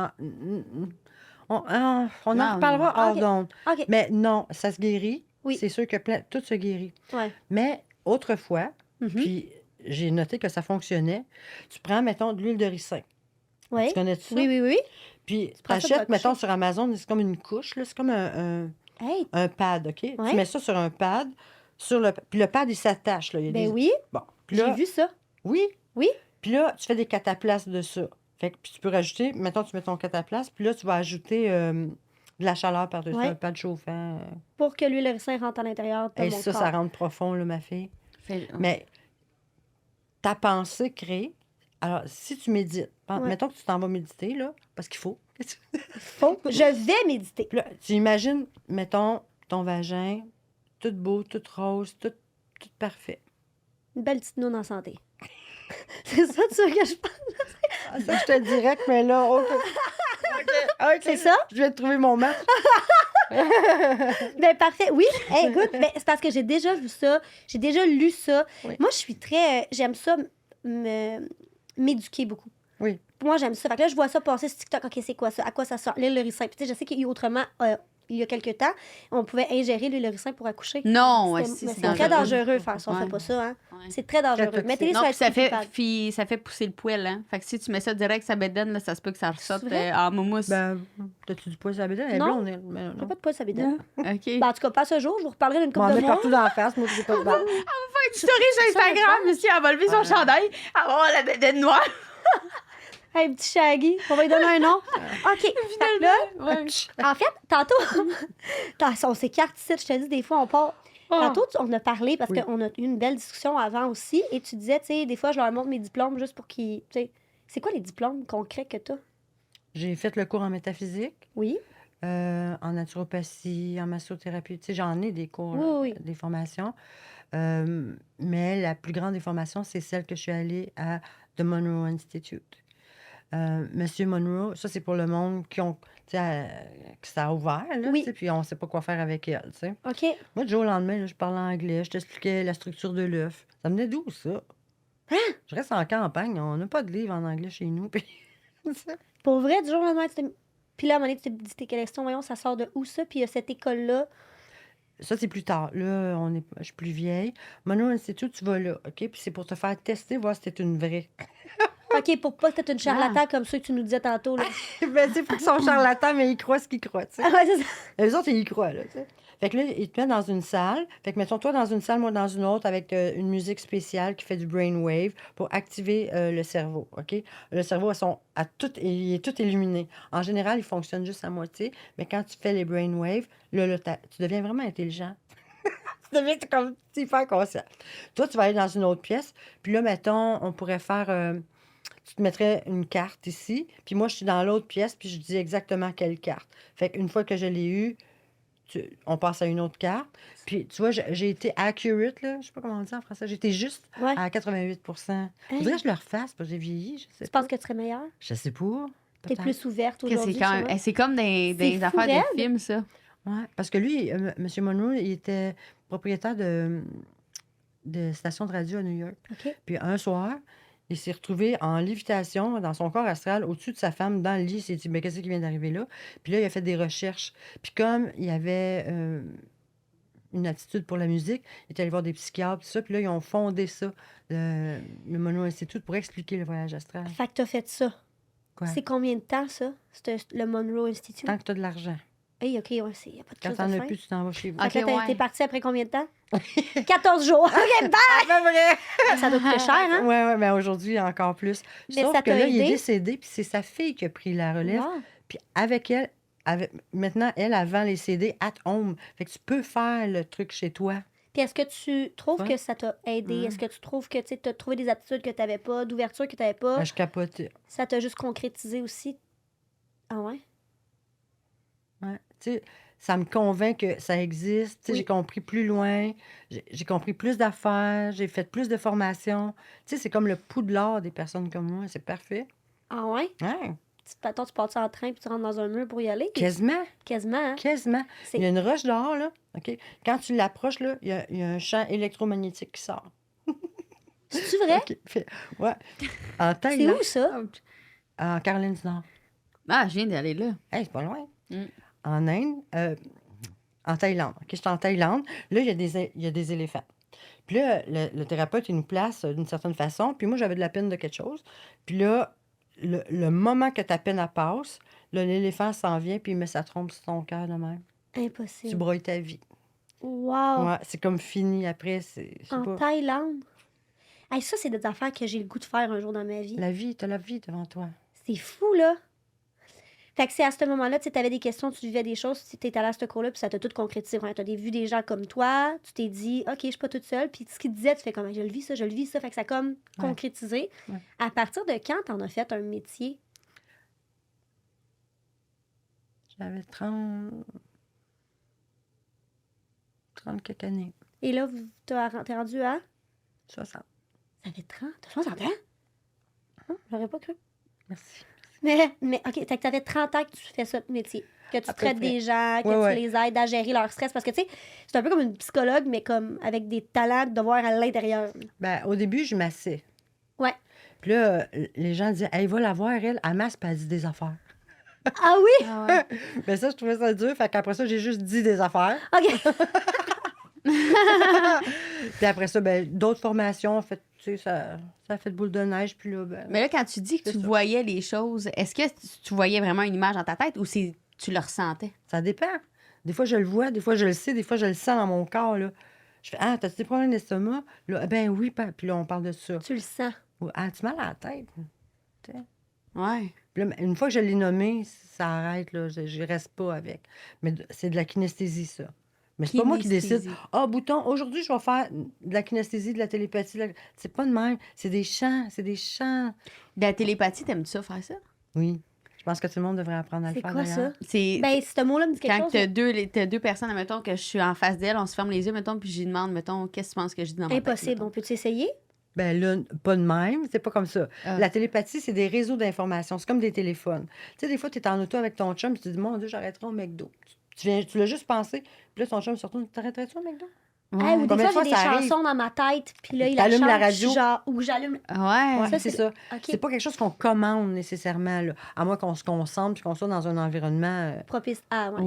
on en
Non,
reparlera hors
ok.
d'onde.
OK.
Mais non, ça se guérit.
Oui.
C'est sûr que tout se guérit.
Ouais.
Mais autrefois,
Mhm.
puis j'ai noté que ça fonctionnait, tu prends, mettons, de l'huile de ricin.
Ouais.
Tu connais ça?
Oui, oui, oui.
Puis tu
prends ça pour
achètes, mettons,
accoucher.
sur Amazon, c'est comme une couche, là, c'est comme
Hey,
un pad, OK?
Ouais.
Tu mets ça sur un pad, puis le pad, il s'attache. Là. Il y a
ben
des-
oui,
Bon, puis
j'ai
là,
vu ça.
oui.
Oui.
Puis là, tu fais des cataplasmes de ça. Fait que puis tu peux rajouter, mettons, tu mets ton cataplasme, puis là, tu vas ajouter de la chaleur par-dessus,
Ouais.
un pad chauffant.
Pour que l'huile de ricin rentre à l'intérieur de
Et
mon
ça,
corps.
ça rentre profond, là, ma fille. Mais ta pensée crée. Alors, si tu médites,
Ouais.
mettons que tu t'en vas méditer, là, parce qu'il faut.
Faut. Je vais méditer.
Puis là, tu imagines, mettons, ton vagin, tout beau, tout rose, tout parfait.
Une belle petite noune en santé. C'est ça, tu veux que je pense?
Ah, ça, je te dirais que, mais là, OK. OK.
C'est ça?
Je vais trouver mon match.
Ben parfait. Oui. Hey, écoute, ben, c'est parce que j'ai déjà vu ça. J'ai déjà lu ça.
Oui.
Moi, je suis très... j'aime ça m'éduquer beaucoup.
Oui.
Moi, j'aime ça. Fait que là, je vois ça passer sur TikTok. OK, c'est quoi ça? À quoi ça sert? L'huile de ricin. Puis tu sais, je sais qu'il y a eu autrement... il y a quelques temps, on pouvait ingérer l'huile de ricin pour accoucher.
Non, ouais,
Mais
c'est
c'est très dangereux faire ça. On
Ouais.
fait pas ça, hein?
Ouais.
C'est très dangereux.
toxique.
Mettez-les
Non,
sur
puis
la petite pad.
ça fait pousser le poil, hein. Fait que si tu mets ça direct sa bédaine, là, ça se peut que ça ressorte
vrai?
en moumousse.
Ben, t'as-tu du poil sur la bédaine? Elle est
Non.
blonde, elle. Mais
J'ai
non.
pas de poil sur la bédaine.
OK.
Ben, en tout cas, pas ce jour. Je vous reparlerai d'une
On
couple
en
de
met
mois.
partout dans la face, moi, j'ai pas de barbe.
Une story sur Instagram, monsieur, elle va lever son chandail, elle va avoir la bédaine noire.
Hey, petit Shaggy. On va lui donner un nom. OK. Fait que là,
Ouais.
en fait, tantôt, on s'écarte ici. Je te dis, des fois, on part. Tantôt, on a parlé parce
Oui.
qu'on a eu une belle discussion avant aussi. Et tu disais, tu sais, des fois, je leur montre mes diplômes juste pour qu'ils. Tu sais, c'est quoi les diplômes concrets que tu as?
J'ai fait le cours en métaphysique,
Oui.
en naturopathie, en massothérapie. Tu sais, j'en ai des cours,
Oui,
là,
oui.
des formations. Mais la plus grande des formations, c'est celle que je suis allée à The Monroe Institute. Monsieur Monroe, ça, c'est pour le monde qui ont, tu sais, que ça a ouvert, là,
Oui.
tu sais, puis on ne sait pas quoi faire avec elle, tu sais.
OK.
Moi, du jour au lendemain, là, je parlais anglais, je t'expliquais la structure de l'œuf. Ça venait d'où, ça?
Hein?
Je reste en campagne, on n'a pas de livre en anglais chez nous. Puis...
Pour vrai, du jour au lendemain, puis là, à un moment donné, tu t'es dit tes questions, voyons, ça sort de où ça? Puis il y a cette école-là.
Ça, c'est plus tard. Là, je suis plus vieille. Monroe Institute, tu vas là, OK? Puis c'est pour te faire tester, voir si t'es une vraie.
OK, pour pas que tu une charlatan comme ceux que tu nous disais tantôt. Là.
Ben, tu sais, pour qu'ils sont charlatans, mais ils croient ce qu'ils croient, tu sais.
Ah ouais, c'est ça.
Les autres, ils y croient, là, tu sais. Fait que là, ils te mettent dans une salle. Fait que, mettons, toi dans une salle, moi dans une autre, avec une musique spéciale qui fait du brainwave pour activer le cerveau, OK? Le cerveau, il est tout illuminé. En général, il fonctionne juste à moitié, mais quand tu fais les brainwaves, là, tu deviens vraiment intelligent. Tu deviens comme hyper conscient. Toi, tu vas aller dans une autre pièce, puis là, mettons, on pourrait faire... tu te mettrais une carte ici, puis moi, je suis dans l'autre pièce, puis je dis exactement quelle carte. Fait qu'une fois que je l'ai eue, on passe à une autre carte. Puis, tu vois, j'ai été accurate, là. Je sais pas comment on dit en français. J'étais juste
Ouais.
à 88 Faudrait que je le refasse, parce que j'ai vieilli, je sais
Tu
pas.
penses que tu serais meilleure?
Je sais pas.
T'es
peut-être.
plus ouverte
Que
aujourd'hui.
C'est quand
tu
même-
vois.
c'est comme des
C'est fou
affaires
raide.
de films, ça.
Ouais, parce que lui, M. Monroe, il était propriétaire de stations de radio à New York.
OK.
Puis un soir, il s'est retrouvé en lévitation dans son corps astral au-dessus de sa femme dans le lit. Il s'est dit, mais qu'est-ce qui vient d'arriver là? Puis là, il a fait des recherches. Puis comme il avait une attitude pour la musique, il est allé voir des psychiatres, tout ça. Puis là, ils ont fondé ça, le Monroe Institute, pour expliquer le voyage astral.
Fait que t'as fait ça.
Quoi?
C'est combien de temps, ça? Le Monroe Institute?
Tant que tu as de l'argent.
Hey, OK, ouais, il n'y a pas de
Quand
crise
t'en
de
as
fin.
plus, tu t'en vas chez vous.
Fait que là,
Ok, ouais.
t'es parti après combien de temps? 14 jours. OK, bye!
C'est vrai!
Ça doit coûter cher, hein?
Ouais, mais aujourd'hui, encore plus.
Mais
Sauf
ça
que
t'a
là, il est
aidé?
décédé, puis c'est sa fille qui a pris la relève.
Wow.
Puis avec elle, maintenant, elle vend les CD at home. Fait que tu peux faire le truc chez toi.
Puis est-ce que tu trouves
Ouais.
que ça t'a aidé? Est-ce que tu trouves que tu as trouvé des aptitudes que tu n'avais pas, d'ouverture que tu n'avais pas?
Ben, je capotais.
Ça t'a juste concrétisé aussi? Ah ouais?
Ouais. Tu sais, ça me convainc que ça existe. Tu sais,
Oui.
j'ai compris plus loin. J'ai compris plus d'affaires. J'ai fait plus de formations. Tu sais, c'est comme le poudlard des personnes comme moi. C'est parfait.
Ah ouais?
Ouais.
Attends, tu pars en train puis tu rentres dans un mur pour y aller?
Quasiment.
Quasiment, hein?
Quasiment.
C'est-
Il y a une roche dehors, là. OK? Quand tu l'approches, là, il y a un champ électromagnétique qui sort.
C'est-tu vrai?
OK. Ouais. En
C'est
Thaïlande.
où ça?
En Caroline du Nord.
Ah, je viens d'aller là.
Hey, c'est pas loin.
Mm.
En Inde, en Thaïlande. OK, j'étais en Thaïlande. Là, il y a des éléphants. Puis là, le thérapeute, il nous place d'une certaine façon. Puis moi, j'avais de la peine de quelque chose. Puis là, le moment que ta peine elle passe, là, l'éléphant s'en vient puis il met sa trompe sur ton cœur de même. Tu
Impossible.
broyes ta vie.
Wow!
Ouais, c'est comme fini après. Je sais
En
pas.
Thaïlande? Hey, ça, c'est des affaires que j'ai le goût de faire un jour dans ma vie.
La vie, t'as la vie devant toi.
C'est fou, là. Fait que c'est à ce moment-là, tu avais des questions, tu vivais des choses, tu étais allé à ce cours-là, puis ça t'a tout concrétisé. Tu as vu des gens comme toi, tu t'es dit, OK, je suis pas toute seule. Puis ce qu'il te disait, tu fais comme, je le vis, ça, je le vis, ça. Fait que ça a comme concrétisé.
Ouais.
À partir de quand t'en as fait un métier?
J'avais 30 quelques années.
Et là, t'es rendu à?
60.
Ça fait 30? T'as 60 ans? J'aurais pas cru.
Merci.
Mais OK, fait que t'avais 30 ans que tu fais ce métier. Que tu
À peu
traites
près.
des gens, que
Ouais,
tu les aides à gérer leur stress. Parce que, tu sais, c'est un peu comme une psychologue, mais comme avec des talents de voir à l'intérieur.
Ben, au début, je massais.
Ouais.
Puis là, les gens disaient, hey, va la voir, elle masse, puis elle dit des affaires.
Ah oui?
Ah ouais.
Mais ça, je trouvais ça dur. Fait qu'après ça, j'ai juste dit des affaires.
OK.
Puis après ça, ben, d'autres formations, en fait, tu sais, ça a fait boule de neige. Puis là, ben,
Mais là, quand tu dis que
C'est
tu
ça.
voyais les choses, est-ce que tu voyais vraiment une image dans ta tête ou tu le ressentais?
ça dépend. Des fois, je le vois, des fois, je le sais, des fois, je le sens dans mon corps, là. Je fais, ah, t'as-tu des problèmes d'estomac? Là, ben oui, puis là, on parle de ça.
Tu le sens.
Ou, ah, tu mal à la tête? Tu sais.
Ouais.
Puis là, une fois que je l'ai nommé, ça arrête, là. Je reste pas avec. Mais c'est de la kinesthésie, ça. Mais c'est pas moi qui décide.
Kinesthésie.
Ah, bouton, aujourd'hui, je vais faire de la kinesthésie, de la télépathie. C'est pas de même. C'est des chants. C'est des chants.
De la télépathie, t'aimes-tu ça, faire ça?
Oui. Je pense que tout le monde devrait apprendre à le
C'est
faire,
quoi ça?
d'ailleurs.
C'est
Ben, ce mot-là me dit quelque
quand
chose.
t'as deux personnes, mettons, que je suis en face d'elle, on se ferme les yeux, mettons, puis je lui demande, mettons, qu'est-ce que tu penses que je dis dans ma tête?
Impossible.
mettons?
On peut-tu essayer?
Ben là, pas de même, c'est pas comme ça.
Ah.
La télépathie, c'est des réseaux d'informations. C'est comme des téléphones. Tu sais, des fois, tu es en auto avec ton chum, puis tu te dis, mon Dieu, j'arrêterai au McDo. Tu l'as juste pensé, puis là, ton chum se retourne, t'arrêterais-tu au McDo?
Ouais.
Hey, ou des
Combien
fois,
de
j'ai
fois
des
ça arrive?
chansons dans ma tête, puis là, il
T'allumes
la
la
chante,
radio.
genre, ou j'allume...
Ouais.
Ouais,
Ça,
c'est
c'est-
ça.
OK.
C'est pas quelque chose qu'on commande nécessairement, là. À moins qu'on se concentre puis qu'on soit dans un environnement.
Propice. Ah, ouais.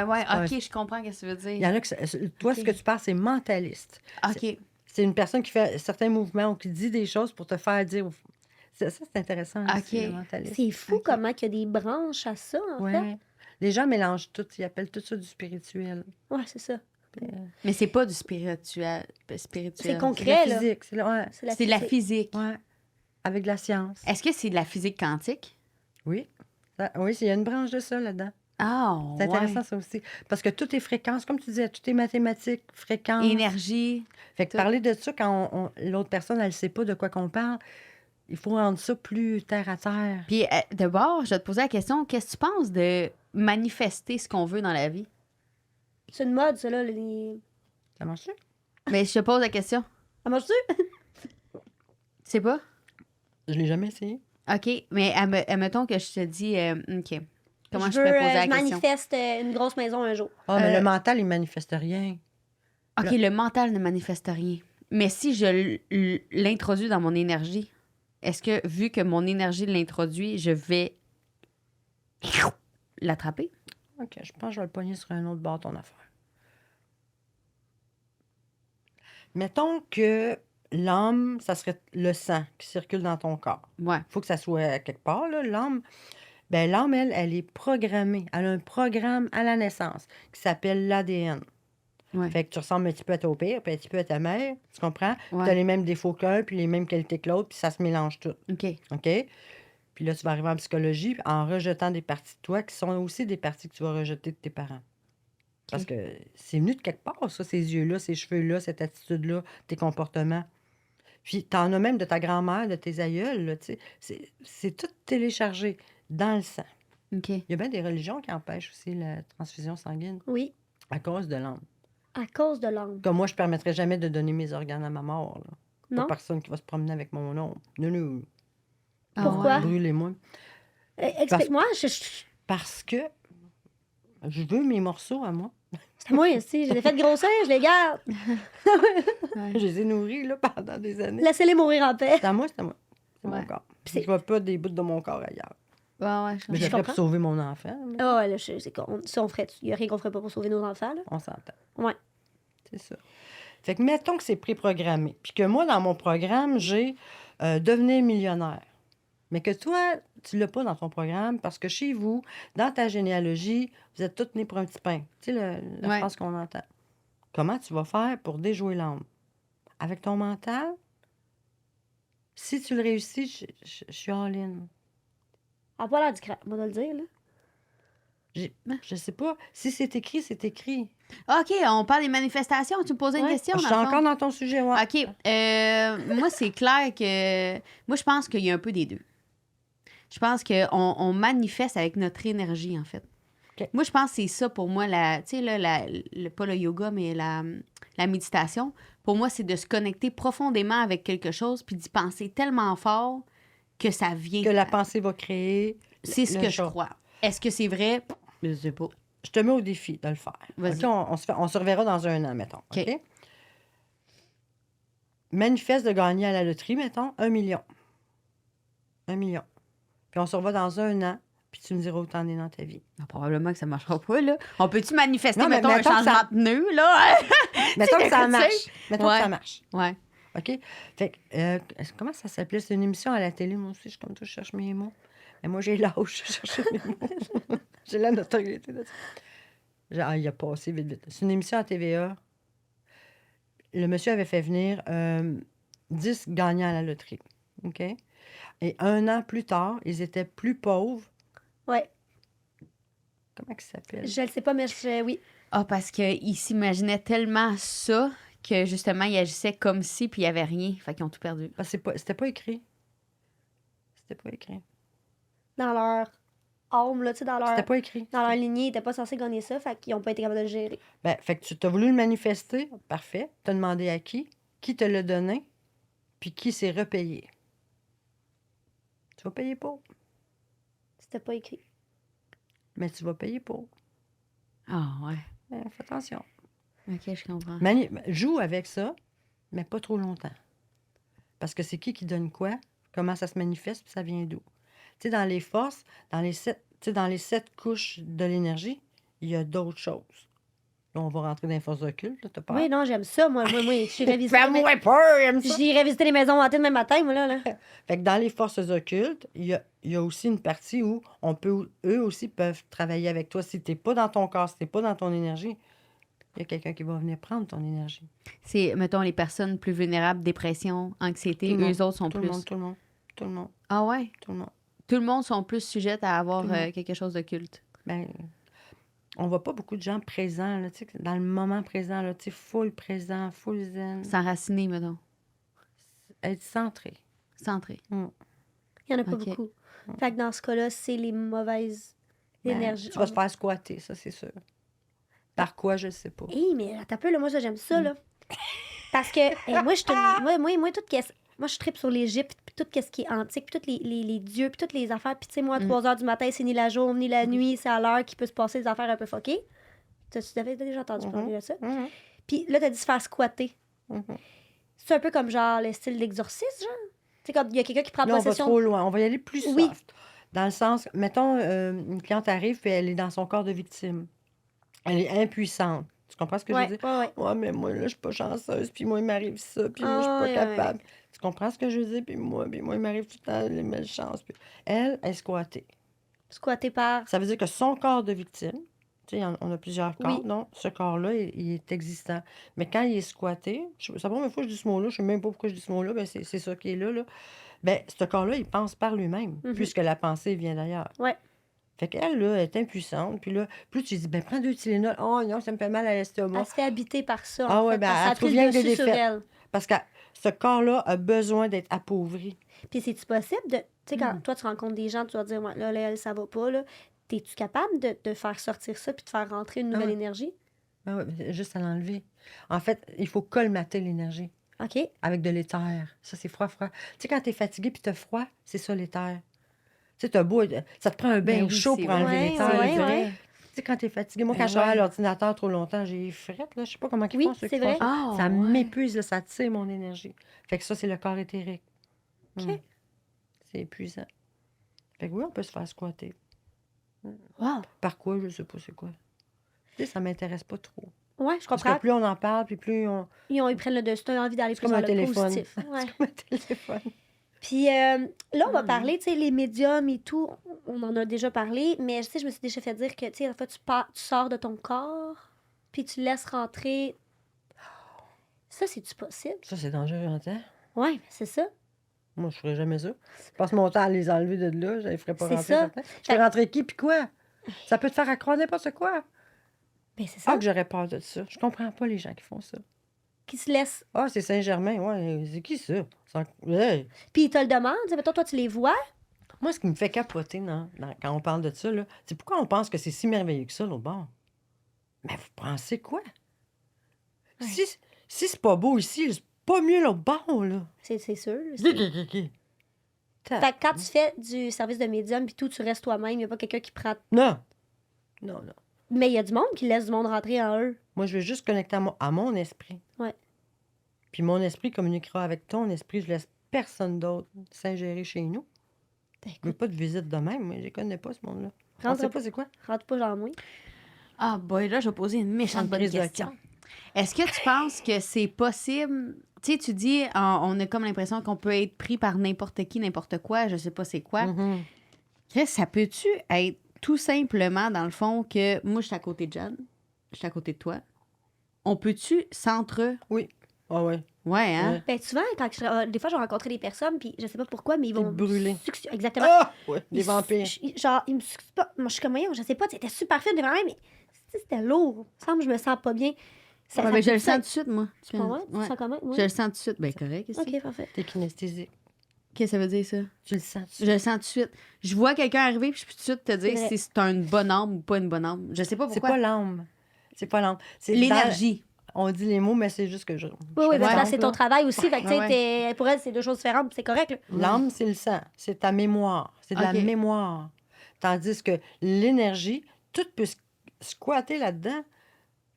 Ouais.
pas
OK, je comprends ce que tu veux
Il y
dire.
en a que. Toi, ce que tu parles, c'est mentaliste.
OK.
C'est une personne qui fait certains mouvements ou qui dit des choses pour te faire dire. Ça, c'est intéressant. aussi,
OK.
le mentaliste.
C'est fou comment il y a des branches à ça, en fait.
Ouais. Les gens mélangent tout. Ils appellent tout ça du spirituel.
Ouais, c'est ça.
Mais c'est pas du spirituel.
C'est
C'est de
concret,
la
là.
physique. Ouais.
C'est de la physique.
Ouais. Avec de la science.
Est-ce que c'est de la physique quantique?
Oui. Oui, il y a une branche de ça là-dedans.
Ah,
C'est intéressant, ça aussi. Parce que tout est fréquence, comme tu disais, tout est mathématique, fréquence.
Énergie.
Fait que
tout.
parler de ça quand l'autre personne, elle ne sait pas de quoi qu'on parle, il faut rendre ça plus terre à terre.
Puis, d'abord, je vais te poser la question, qu'est-ce que tu penses de manifester ce qu'on veut dans la vie?
C'est une mode, ça, là. Les...
Ça marche?
Mais je te pose la question.
Ça marche-tu?
Tu sais pas?
Je l'ai jamais essayé.
OK, mais admettons que je te dis, OK, comment je
veux,
pourrais poser la
je
question?
manifeste une grosse maison un jour.
Ah, mais le mental, il manifeste rien.
OK, le mental ne manifeste rien. Mais si je l'introduis dans mon énergie, est-ce que, vu que mon énergie l'introduit, je vais l'attraper?
OK, je pense que je vais le pogner sur un autre bord, ton affaire. Mettons que l'âme, ça serait le sang qui circule dans ton corps.
Ouais.
Il faut que ça soit quelque part, là, l'âme. Ben l'âme, elle est programmée. Elle a un programme à la naissance qui s'appelle l'ADN.
Ouais.
Fait que tu ressembles un petit peu à ton père, puis un petit peu à ta mère, tu comprends? Puis
Ouais.
tu as les mêmes défauts qu'un, puis les mêmes qualités que l'autre, puis ça se mélange tout.
OK.
OK? Puis là, tu vas arriver en psychologie en rejetant des parties de toi qui sont aussi des parties que tu vas rejeter de tes parents. Parce que c'est venu de quelque part, ça, ces yeux-là, ces cheveux-là, cette attitude-là, tes comportements. Puis t'en as même de ta grand-mère, de tes aïeuls, là, tu sais. C'est tout téléchargé dans le sang.
OK.
Il y a bien des religions qui empêchent aussi la transfusion sanguine
Oui,
à cause de l'âme.
à cause de l'âme.
Comme moi, je ne permettrais jamais de donner mes organes à ma mort. Là.
Non?
Pas personne qui va se promener avec mon nom. Non.
Ah
Pourquoi?
ouais.
Brûlez-moi.
Explique-moi,
Parce que je veux mes morceaux à moi.
c'est moi aussi, je les ai fait grossir, je les garde.
Je les ai nourris là, pendant des années.
Laissez-les mourir en paix.
C'est à moi, c'est à moi. C'est
Ouais.
mon corps.
c'est-
Je ne vois pas des bouts de mon corps ailleurs.
Ouais,
Mais je le ferais pour sauver mon enfant. là.
Ah ouais, là, c'est con. Ça, on ferait. Il n'y a rien qu'on ferait pas pour sauver nos enfants, là.
On s'entend.
Ouais.
C'est ça. Fait que mettons que c'est préprogrammé. Puis que moi, dans mon programme, j'ai devenir millionnaire. Mais que toi, tu ne l'as pas dans ton programme parce que chez vous, dans ta généalogie, vous êtes tous nés pour un petit pain. Tu sais, la
Ouais.
phrase qu'on entend. Comment tu vas faire pour déjouer l'âme? Avec ton mental, si tu le réussis, je suis all-in.
Elle n'a pas l'air du crap, on va le dire, là.
Je sais pas. Si c'est écrit, c'est écrit.
OK, on parle des manifestations. Tu me posais une
Ouais.
question,
Je
dans
suis
le fond.
encore dans ton sujet, ouais.
OK. Moi, c'est clair que... Moi, je pense qu'il y a un peu des deux. Je pense qu'on manifeste avec notre énergie, en fait.
OK.
Moi, je pense que c'est ça pour moi, tu sais, là, pas le yoga, mais la méditation. Pour moi, c'est de se connecter profondément avec quelque chose puis d'y penser tellement fort que ça vient.
Que la pensée va créer.
C'est ce
le
que je
choc.
crois. Est-ce que c'est vrai? Je sais pas.
Je te mets au défi de le faire.
Vas-y.
OK, on se reverra dans un an, mettons.
OK.
OK? Manifeste de gagner à la loterie, mettons, 1 million. 1 million. Puis on se revoit dans un an, puis tu me diras où t'en es dans ta vie.
Ah, probablement que ça marchera pas, là. On peut-tu manifester,
Non, mais
mettons, un
mettons que
changement
ça-
de pneu, là?
Mettons que ça
tu sais.
marche. Mettons
Ouais.
que ça marche.
Ouais.
OK? Fait que, comment ça s'appelait? C'est une émission à la télé, moi aussi. Je suis comme toi, je cherche mes mots. Mais moi, j'ai l'âge, je cherche mes mots. J'ai la notoriété de ça. Il a passé vite. C'est une émission à TVA. Le monsieur avait fait venir 10 gagnants à la loterie. OK? Et un an plus tard, ils étaient plus pauvres.
Ouais.
Comment ça s'appelle?
Je le sais pas, mais oui.
Ah, parce qu'il s'imaginait tellement ça que, justement, il agissait comme si, puis il n'y avait rien. Fait qu'ils ont tout perdu.
Parce que c'était pas écrit. C'était pas écrit.
Dans leur âme, là, tu sais,
C'était pas écrit.
dans leur lignée, ils n'étaient pas censés gagner ça, fait qu'ils n'ont pas été capables de le gérer.
Ben, fait que tu t'as voulu le manifester, parfait. T'as demandé à qui te l'a donné, puis qui s'est repayé. Tu vas payer pour,
C'était pas écrit.
mais tu vas payer pour.
Ah, ouais.
Fais attention.
OK, je comprends.
Joue avec ça, mais pas trop longtemps. Parce que c'est qui donne quoi, comment ça se manifeste, puis ça vient d'où. Tu sais, dans les forces, dans les 7 couches de l'énergie, il y a d'autres choses. Là, on va rentrer dans les forces occultes, là, t'as peur?
Oui, non, j'aime ça, moi. J'irais visiter,
Fais-moi peur, j'aime ça!
j'irais visiter les maisons hantées demain matin, moi, là.
Fait que dans les forces occultes, il y a aussi une partie où eux aussi peuvent travailler avec toi. Si t'es pas dans ton corps, si t'es pas dans ton énergie, il y a quelqu'un qui va venir prendre ton énergie.
C'est, mettons, les personnes plus vulnérables, dépression, anxiété,
Tout le monde,
eux autres sont
Tout
plus...
le monde.
Ah ouais?
Tout le monde.
Tout le monde sont plus sujettes à avoir
Tout le monde.
quelque chose d'occulte.
Ben, on voit pas beaucoup de gens présents, là, tu sais, dans le moment présent, là, tu sais, full présent, full zen,
S'enraciner, mettons.
être centré.
Centré.
Il y en a pas
Ok.
beaucoup. Fait que dans ce cas-là, c'est les mauvaises
Ben,
énergies.
tu vas te faire squatter, ça, c'est sûr. Par quoi, je sais pas.
Hé, mais attends un peu, là, moi, ça, j'aime ça, là. Parce que, moi, moi, je tripe sur l'Égypte, puis tout ce qui est antique, puis tous les dieux, puis toutes les affaires. Puis, tu sais, moi, à 3 h du matin, c'est ni la journée, ni la nuit, c'est à l'heure qu'il peut se passer des affaires un peu fuckées. Tu avais déjà entendu parler de ça?
Mhm.
Puis là, t'as dit se faire squatter.
Mhm.
C'est un peu comme, genre, le style d'exorcisme, genre? Tu sais, quand il y a quelqu'un qui prend
Là, on va
possession.
trop loin. On va y aller plus soft.
Oui.
Dans le sens, mettons, une cliente arrive et elle est dans son corps de victime. Elle est impuissante. Tu comprends ce que je veux dire?
Ouais.
Ouais, mais moi, là, je suis pas chanceuse, puis moi, il m'arrive ça, puis moi, je suis
Ah,
pas
ouais,
capable. Tu comprends ce que je veux dire? Puis moi, il m'arrive tout le temps les malchances. Puis elle est squattée.
Squatté par...
Ça veut dire que son corps de victime, tu sais, on a plusieurs corps,
Oui.
donc ce corps-là, il est existant. Mais quand il est squatté, c'est la première fois que je dis ce mot-là, je ne sais même pas pourquoi je dis ce mot-là, mais c'est ça qui est là, là. Ben, ce corps-là, il pense par lui-même, puisque la pensée vient d'ailleurs.
Ouais.
Fait qu'elle, là, elle est impuissante. Puis là, plus tu dis, ben, prends 2 Tylenol. Oh non, ça me fait mal à l'estomac.
Elle se fait habiter par ça,
Ah
en
ouais,
fait,
ben,
parce que ça
elle
a
trouve
pris
rien
le
que des
dessus sur
défaites.
elle.
Parce que ce corps-là a besoin d'être appauvri.
Puis c'est-tu possible de... Tu sais, quand toi, tu rencontres des gens, tu vas dire, ouais, là, elle, ça va pas, là. T'es-tu capable de faire sortir ça puis de faire rentrer une nouvelle
ouais.
énergie?
Ah ouais, juste à l'enlever. En fait, il faut colmater l'énergie
OK.
avec de l'éther. Ça, c'est froid, froid. Tu sais, quand t'es fatigué puis t'as froid, c'est ça l'éther. Tu sais, t'as beau, ça te prend un bain
Ben oui,
chaud
c'est
pour
vrai.
enlever
Ouais,
l'éther.
ouais,
là.
ouais.
Tu sais, quand t'es fatigué, moi,
Ben
quand je travaille à
ouais.
l'ordinateur trop longtemps, j'ai frette, là. Je sais pas comment ils
Oui,
font, ceux
c'est
qui font
vrai.
ça.
Ah,
Ça
ouais.
m'épuise, là, ça tire mon énergie. Fait que ça, c'est le corps éthérique.
OK.
C'est épuisant. Fait que oui, on peut se faire squatter.
Wow.
Par quoi, je sais pas c'est quoi. Tu sais, ça m'intéresse pas trop.
Ouais, je
Parce
comprends.
que plus on en parle, puis plus on...
Ils prennent le dessus, t'as envie d'aller
C'est
plus
comme
vers
un
le
téléphone.
positif. Ouais.
C'est comme un téléphone.
Puis là, on va parler, tu sais, les médiums et tout, on en a déjà parlé, mais tu sais, je me suis déjà fait dire que, tu sais, à la fois, tu sors de ton corps, puis tu laisses rentrer. Ça, c'est-tu possible?
Ça, c'est dangereux en temps.
Ouais, c'est ça.
Moi, je ferais jamais ça. Je passe mon temps à les enlever de là. Je les ferais pas
C'est
rentrer.
ça.
Certain. Je fais rentrer qui, puis quoi? Ça peut te faire accroire n'importe quoi.
Ben, c'est ça.
Ah, que j'aurais peur de ça. Je comprends pas les gens qui font ça.
Qui se laisse.
Ah, c'est Saint-Germain. Ouais, c'est qui ça? Hey.
Puis ils te le demandent, tu sais, mettons, toi, tu les vois.
Moi, ce qui me fait capoter quand on parle de ça, là, c'est pourquoi on pense que c'est si merveilleux que ça, l'autre bord. Mais vous pensez quoi?
Ouais.
Si c'est pas beau ici, c'est pas mieux l'autre bord, là.
C'est sûr.
Ta-
Fait que quand tu fais du service de médium, puis tout, tu restes toi-même, il n'y a pas quelqu'un qui prend.
Non. Non, non.
Mais il y a du monde qui laisse du monde rentrer en eux.
Moi, je veux juste connecter à mon esprit.
Ouais.
Puis mon esprit communiquera avec ton esprit. Je laisse personne d'autre s'ingérer chez nous.
Ben,
Je veux pas de visite de même. Moi, je les connais pas, ce monde-là. On
Rentre
sait pas c'est quoi.
rentre pas genre moi.
Ah, boy, là, je vais poser une méchante bonne
Prise de
question.
cœur.
Est-ce que tu penses que c'est possible? Tu sais, tu dis, on a comme l'impression qu'on peut être pris par n'importe qui, n'importe quoi, je sais pas c'est quoi.
Mhm.
Chris, ça peut-tu être tout simplement, dans le fond, que moi, je suis à côté de John, je suis à côté de toi. On peut-tu s'entre...
Oui. Ah ouais.
Ouais, hein?
Ouais.
Ben, souvent, des fois, je vais rencontrer des personnes, puis je sais pas pourquoi, mais ils vont.
Te brûler.
Exactement.
Ah! Ouais,
Ils
les
su-
vampires.
Genre, ils me sucent pas. Moi, je suis comme, voyons, je sais pas, c'était super fine, vraiment, mais c'était lourd. Il me semble que je me sens pas bien. Ça,
Ouais,
ça
ben, je
fait
le
ça.
sens tout de suite, moi.
Tu comprends? Tu
Ouais.
sens comment?
Je le sens tout de suite. Ben, correct. Qu'est-ce
Ok, parfait.
T'es kinesthésique.
que ça veut dire, ça?
Tu le sens.
Je le sens tout de suite. Je vois quelqu'un arriver, puis je peux tout de suite te dire
C'est vrai.
si c'est une bonne âme ou pas une bonne âme. Je sais pas
C'est
pourquoi.
pas l'âme. C'est pas l'âme. C'est
L'énergie.
On dit les mots, mais c'est juste que je.
Oui, oui,
fais
parce que là,
l'exemple,
c'est ton
là.
travail aussi. Fait que, tu sais,
Ouais.
pour elle, c'est deux choses différentes, puis c'est correct. Là.
L'âme, c'est le sang. C'est ta mémoire. C'est de la
Ok.
mémoire. Tandis que l'énergie, tout peut squatter là-dedans.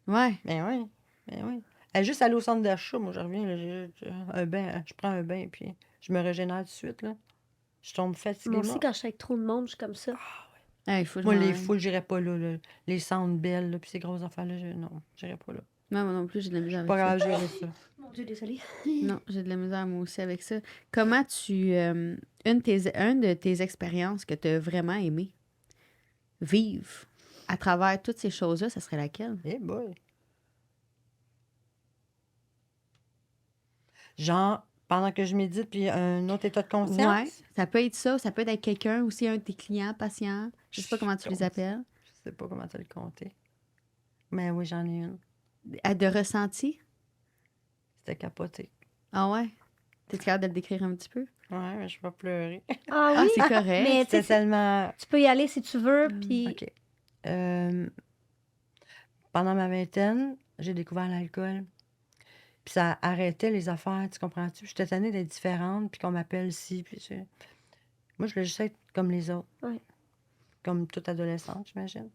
Ouais.
Ben oui. Ben oui. Juste aller au centre d'achat, moi, je reviens, là, un bain, je prends un bain, puis je me régénère tout de suite, là. Je tombe fatiguée.
Moi aussi,
morte.
quand je suis avec trop de monde, je suis comme ça.
Il faut que je
Moi,
m'en
les
aille.
foules, j'irais pas là, là. Les centres belles, là, puis ces grosses affaires-là, non, j'irais pas là.
Non, moi non plus, j'ai de la misère avec
Pas
ça.
grave, j'irais ça.
Mon Dieu, désolée.
Non, j'ai de la misère moi aussi avec ça. Comment tu... une de tes expériences que tu as vraiment aimé vivre à travers toutes ces choses-là, ça serait laquelle?
Eh boy. Genre, pendant que je médite, puis un autre état de conscience.
Ouais, ça peut être ça, ça peut être avec quelqu'un aussi, un de tes clients, patients. Je sais pas comment tu les appelles.
Je sais pas comment te le compter. Mais oui, j'en ai une.
De ressenti?
C'était capoté.
Ah ouais? T'es capable de le décrire un petit peu?
Ouais, mais je vais pleurer.
Ah
Ah,
oui?
c'est correct.
Mais tu sais,
C'était tellement...
tu peux y aller si tu veux, puis...
OK. Pendant ma vingtaine, j'ai découvert l'alcool. Puis ça arrêtait les affaires, tu comprends-tu? Puis j'étais tannée d'être différente, puis qu'on m'appelle ci, puis moi, je voulais juste être comme les autres.
Ouais.
Comme toute adolescente, j'imagine.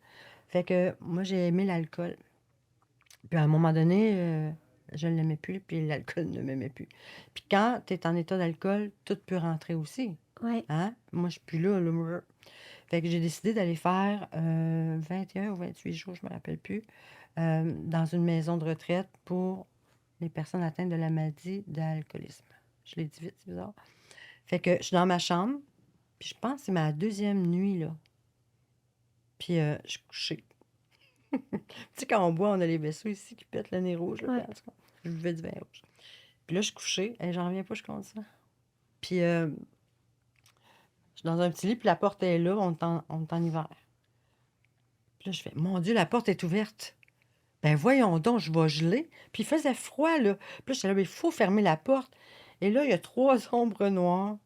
Fait que moi, j'ai aimé l'alcool. Puis à un moment donné, je ne l'aimais plus, puis l'alcool ne m'aimait plus. Puis quand tu es en état d'alcool, tout peut rentrer aussi.
Ouais.
Hein? Moi, je suis plus là. Fait que j'ai décidé d'aller faire 21 ou 28 jours, je me rappelle plus, dans une maison de retraite pour les personnes atteintes de la maladie d'alcoolisme. Je l'ai dit vite, c'est bizarre. Fait que je suis dans ma chambre, puis je pense que c'est ma deuxième nuit, là. Puis je suis couchée. Tu sais, quand on boit, on a les vaisseaux ici qui pètent le nez rouge. Là,
Ouais.
puis en tout cas, je buvais du vin rouge. Puis là, je suis couchée. Et j'en reviens pas, je compte ça. Puis je suis dans un petit lit, puis la porte est là. On est en hiver. Puis là, je fais, mon Dieu, la porte est ouverte. Ben voyons donc, je vais geler. Puis il faisait froid, là. Puis là, j'étais là, mais il faut fermer la porte. Et là, il y a 3 ombres noires.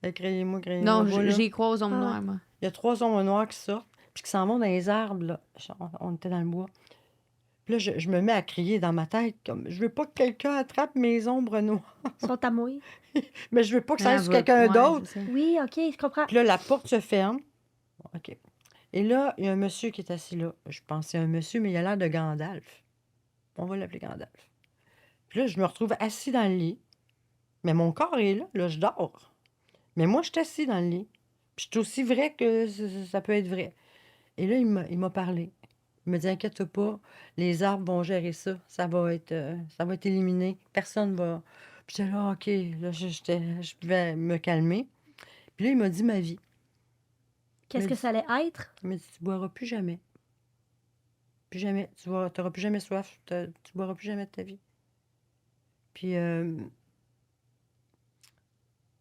Criez-moi,
Non,
pas, là.
j'y crois aux ombres
Ah.
noires, moi.
Il y a 3 ombres noires qui sortent, puis qui s'en vont dans les arbres, là. On était dans le bois. Puis là, je me mets à crier dans ma tête, comme, je veux pas que quelqu'un attrape mes ombres noires.
Ils sont à mouiller.
Mais je veux pas que ça
Mais
aille
elle
sur
veut-
quelqu'un
ouais,
d'autre.
c'est ça.
Oui, OK, je comprends.
Puis là, la porte se ferme. Bon, OK. Et là, il y a un monsieur qui est assis là. Je pense que c'est un monsieur, mais il a l'air de Gandalf. On va l'appeler Gandalf. Puis là, je me retrouve assis dans le lit. Mais mon corps est là. Là, je dors. Mais moi, je suis assis dans le lit. Puis je suis aussi vrai que ça peut être vrai. Et là, il m'a parlé. Il me dit, inquiète pas, les arbres vont gérer ça. Ça va être éliminé. Personne va. Puis j'étais là, OK. Là, je pouvais me calmer. Puis là, il m'a dit ma vie.
Qu'est-ce
Mais
que
dis-
ça allait être?
Il m'a dit, tu boiras plus jamais. Plus jamais. Tu n'auras plus jamais soif. Tu boiras plus jamais de ta vie. Puis,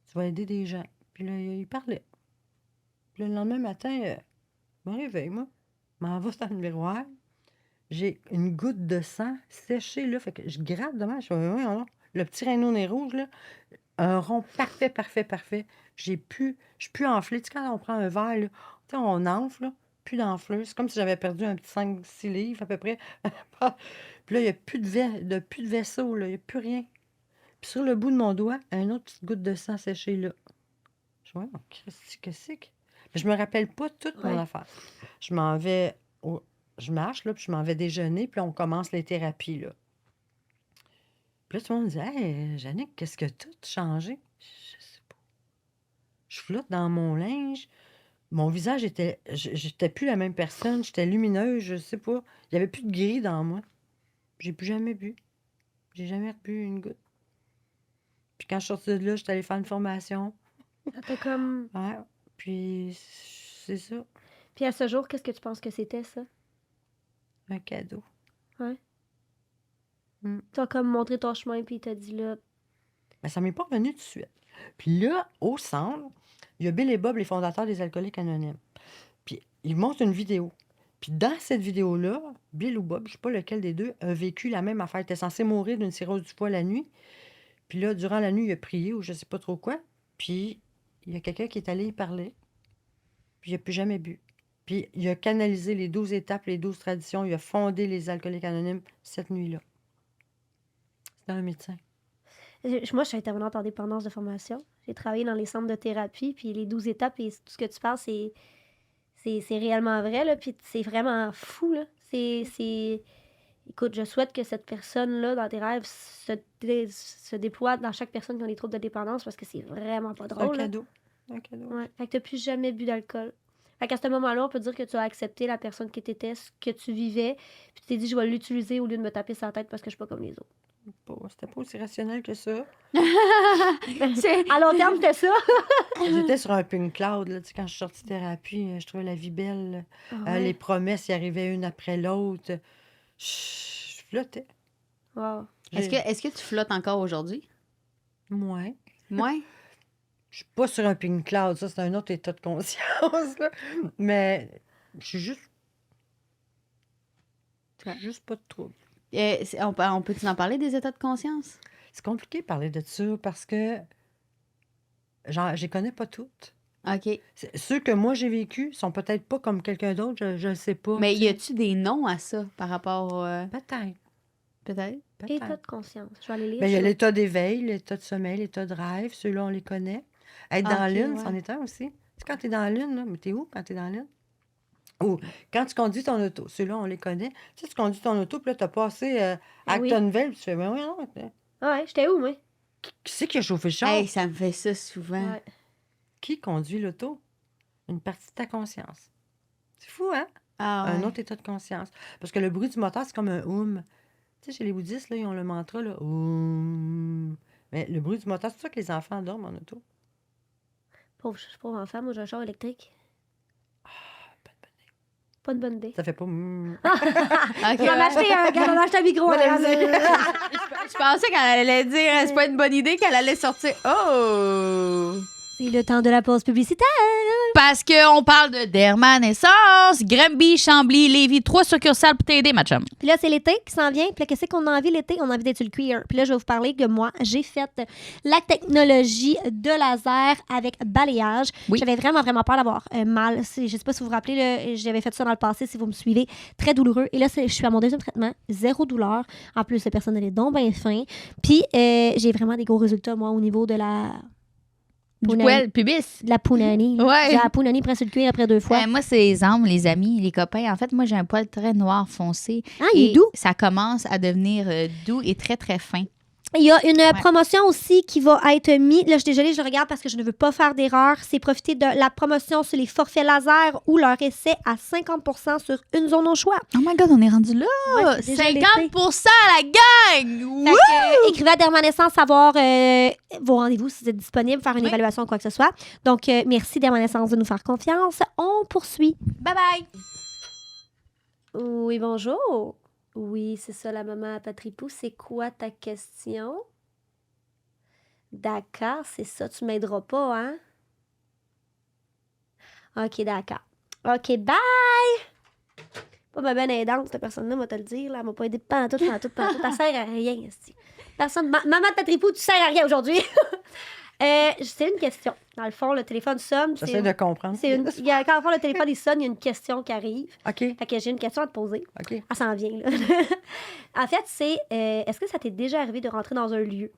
tu vas aider des gens. Puis là, il parlait. Puis là, le lendemain matin, je me réveille, moi. Je m'en vais dans le miroir. J'ai une goutte de sang séchée, là. Fait que je gratte demain. Je fais, voyons donc. Le petit rhino nez rouge, là. Un rond parfait, parfait, parfait. Je suis plus enflée. Tu sais, quand on prend un verre, là, tu sais, on enfle, là. Plus d'enflure. C'est comme si j'avais perdu un petit 5-6 livres, à peu près. Puis là, il n'y a plus plus de vaisseau, là. Il n'y a plus rien. Puis sur le bout de mon doigt, une autre petite goutte de sang séchée, là. Je vois, oh, Christy, qu'est-ce que... Mais je me rappelle pas toute mon
Ouais.
affaire. Je m'en vais... Je marche, là, puis je m'en vais déjeuner, puis là, on commence les thérapies, là. Puis là, tout le monde me dit, hey, Jannick, qu'est-ce que tout changé? Je sais pas. Je flotte dans mon linge. Mon visage était. J'étais plus la même personne. J'étais lumineuse, je sais pas. Il y avait plus de gris dans moi. J'ai plus jamais bu. J'ai jamais rebu une goutte. Puis quand je suis sortie de là, j'étais allée faire une formation.
Ça t'a comme...
Ouais. Puis c'est ça.
Puis à ce jour, qu'est-ce que tu penses que c'était, ça?
Un cadeau.
Ouais.
Mm.
T'as comme montré ton chemin, puis t'as dit là...
Mais ça m'est pas revenu tout de suite. Puis là, au centre, il y a Bill et Bob, les fondateurs des Alcooliques Anonymes. Puis ils montrent une vidéo. Puis dans cette vidéo-là, Bill ou Bob, je sais pas lequel des deux, a vécu la même affaire. Il était censé mourir d'une cirrhose du foie la nuit. Puis là, durant la nuit, il a prié ou je sais pas trop quoi. Puis il y a quelqu'un qui est allé y parler. Puis il n'a plus jamais bu. Puis il a canalisé les 12 étapes, les 12 traditions. Il a fondé les Alcooliques Anonymes cette nuit-là. C'était un médecin.
Moi, je suis intervenante en dépendance de formation. J'ai travaillé dans les centres de thérapie, puis les 12 étapes et tout ce que tu parles, c'est réellement vrai, là, puis c'est vraiment fou, là. Écoute, je souhaite que cette personne-là, dans tes rêves, se déploie dans chaque personne qui a des troubles de dépendance, parce que c'est vraiment pas
C'est un
drôle, là.
cadeau. Un cadeau.
Ouais. Fait que t'as plus jamais bu d'alcool. Fait qu'à ce moment-là, on peut dire que tu as accepté la personne que t'étais, ce que tu vivais, puis tu t'es dit, je vais l'utiliser au lieu de me taper sur la tête parce que je suis pas comme les autres.
C'était pas aussi rationnel que ça.
À long terme, c'était ça.
J'étais sur un pink cloud, là, tu sais, quand je suis sortie de thérapie, je trouvais la vie belle.
Ouais.
Les promesses y arrivaient une après l'autre. Je flottais.
Wow.
Est-ce que tu flottes encore aujourd'hui?
Moi,
Moi?
je suis pas sur un pink cloud, ça, c'est un autre état de conscience, là. Mais je suis juste... Juste pas de trouble.
On peut-tu en parler des états de conscience?
C'est compliqué de parler de ça parce que genre, je les connais pas toutes.
OK.
Ceux que moi j'ai vécu sont peut-être pas comme quelqu'un d'autre, je ne sais pas.
Mais
tu sais.
y a-tu des noms à ça par rapport.
Peut-être.
Peut-être?
État
Peut-être.
de conscience. Je vais aller lire
Ben, il y a
ça.
l'état d'éveil, l'état de sommeil, l'état de rêve. Ceux-là, on les connaît. Être dans la
Ok,
lune,
ouais.
c'en est un aussi. Tu sais, quand tu es dans la lune, là, mais t'es où quand tu es dans la lune? Ou quand tu conduis ton auto. Ceux-là, on les connaît. Tu sais, tu conduis ton auto, puis là, tu as passé Actonville, puis tu fais, ben oui, non.
Ah ouais, j'étais où, moi?
Qui c'est qui a chauffé le char?
Hey, ça me fait ça souvent.
Ouais.
Qui conduit l'auto? Une partie de ta conscience. C'est fou, hein?
Ah,
Un
ouais.
autre état de conscience. Parce que le bruit du moteur, c'est comme un oum. Tu sais, chez les bouddhistes, là, ils ont le mantra, là, oum. Mais le bruit du moteur, c'est pour ça que les enfants dorment en auto.
Pauvre enfant, moi j'ai un char électrique. Pas une bonne idée.
Ça fait pas...
Ok,
On va m'acheter un micro.
Madame
hein.
Je pensais qu'elle allait dire c'est pas une bonne idée qu'elle allait sortir. Oh!
C'est le temps de la pause publicitaire.
Parce qu'on parle de Dermanescence, Granby, Chambly, Lévis, 3 succursales pour t'aider, ma chum.
Puis là, c'est l'été qui s'en vient. Puis là, qu'est-ce qu'on a envie l'été? On a envie d'être sur le cuir. Puis là, je vais vous parler que moi, j'ai fait la technologie de laser avec balayage.
Oui.
J'avais vraiment, vraiment peur d'avoir mal. Je sais pas si vous vous rappelez, là, j'avais fait ça dans le passé, si vous me suivez. Très douloureux. Et là, je suis à mon deuxième traitement. 0 douleur. En plus, le personnel est donc bien fin. Puis, j'ai vraiment des gros résultats, moi, au niveau de la...
Du poil pubis.
De la punani.
Ouais.
J'ai la punani presque le cuir après 2 fois.
Moi, c'est les âmes, les amis, les copains. En fait, moi, j'ai un poil très noir foncé.
Ah, il est doux.
Ça commence à devenir doux et très, très fin.
Il y a une promotion aussi qui va être mise. Là, je suis désolée, je regarde parce que je ne veux pas faire d'erreur. C'est profiter de la promotion sur les forfaits laser ou leur essai à 50% sur une zone au choix.
Oh my God, on est rendu là!
Ouais, c'est déjà
50%
l'été.
à la gang!
Fait
Wouh!
que, écrivez à Dermanescence savoir vos rendez-vous si vous êtes disponible, faire une évaluation ou quoi que ce soit. Donc, merci Dermanescence de nous faire confiance. On poursuit.
Bye bye!
Oui, bonjour. Oui, c'est ça, la maman à Patripou. C'est quoi ta question? D'accord, c'est ça. Tu m'aideras pas, hein? OK, d'accord. OK, bye! Pas ben aidante, cette personne-là, moi te le dire. Là. Elle m'a pas aidé pantoute. Ça sert à rien, esti. Personne... Maman de Patripou, tu sers à rien aujourd'hui. C'est une question. Dans le fond, le téléphone sonne.
J'essaie de comprendre.
Quand le fond, le téléphone il sonne, il y a une question qui arrive.
OK.
Fait que j'ai une question à te poser.
OK.
Elle s'en vient, là. En fait, c'est est-ce que ça t'est déjà arrivé de rentrer dans un lieu?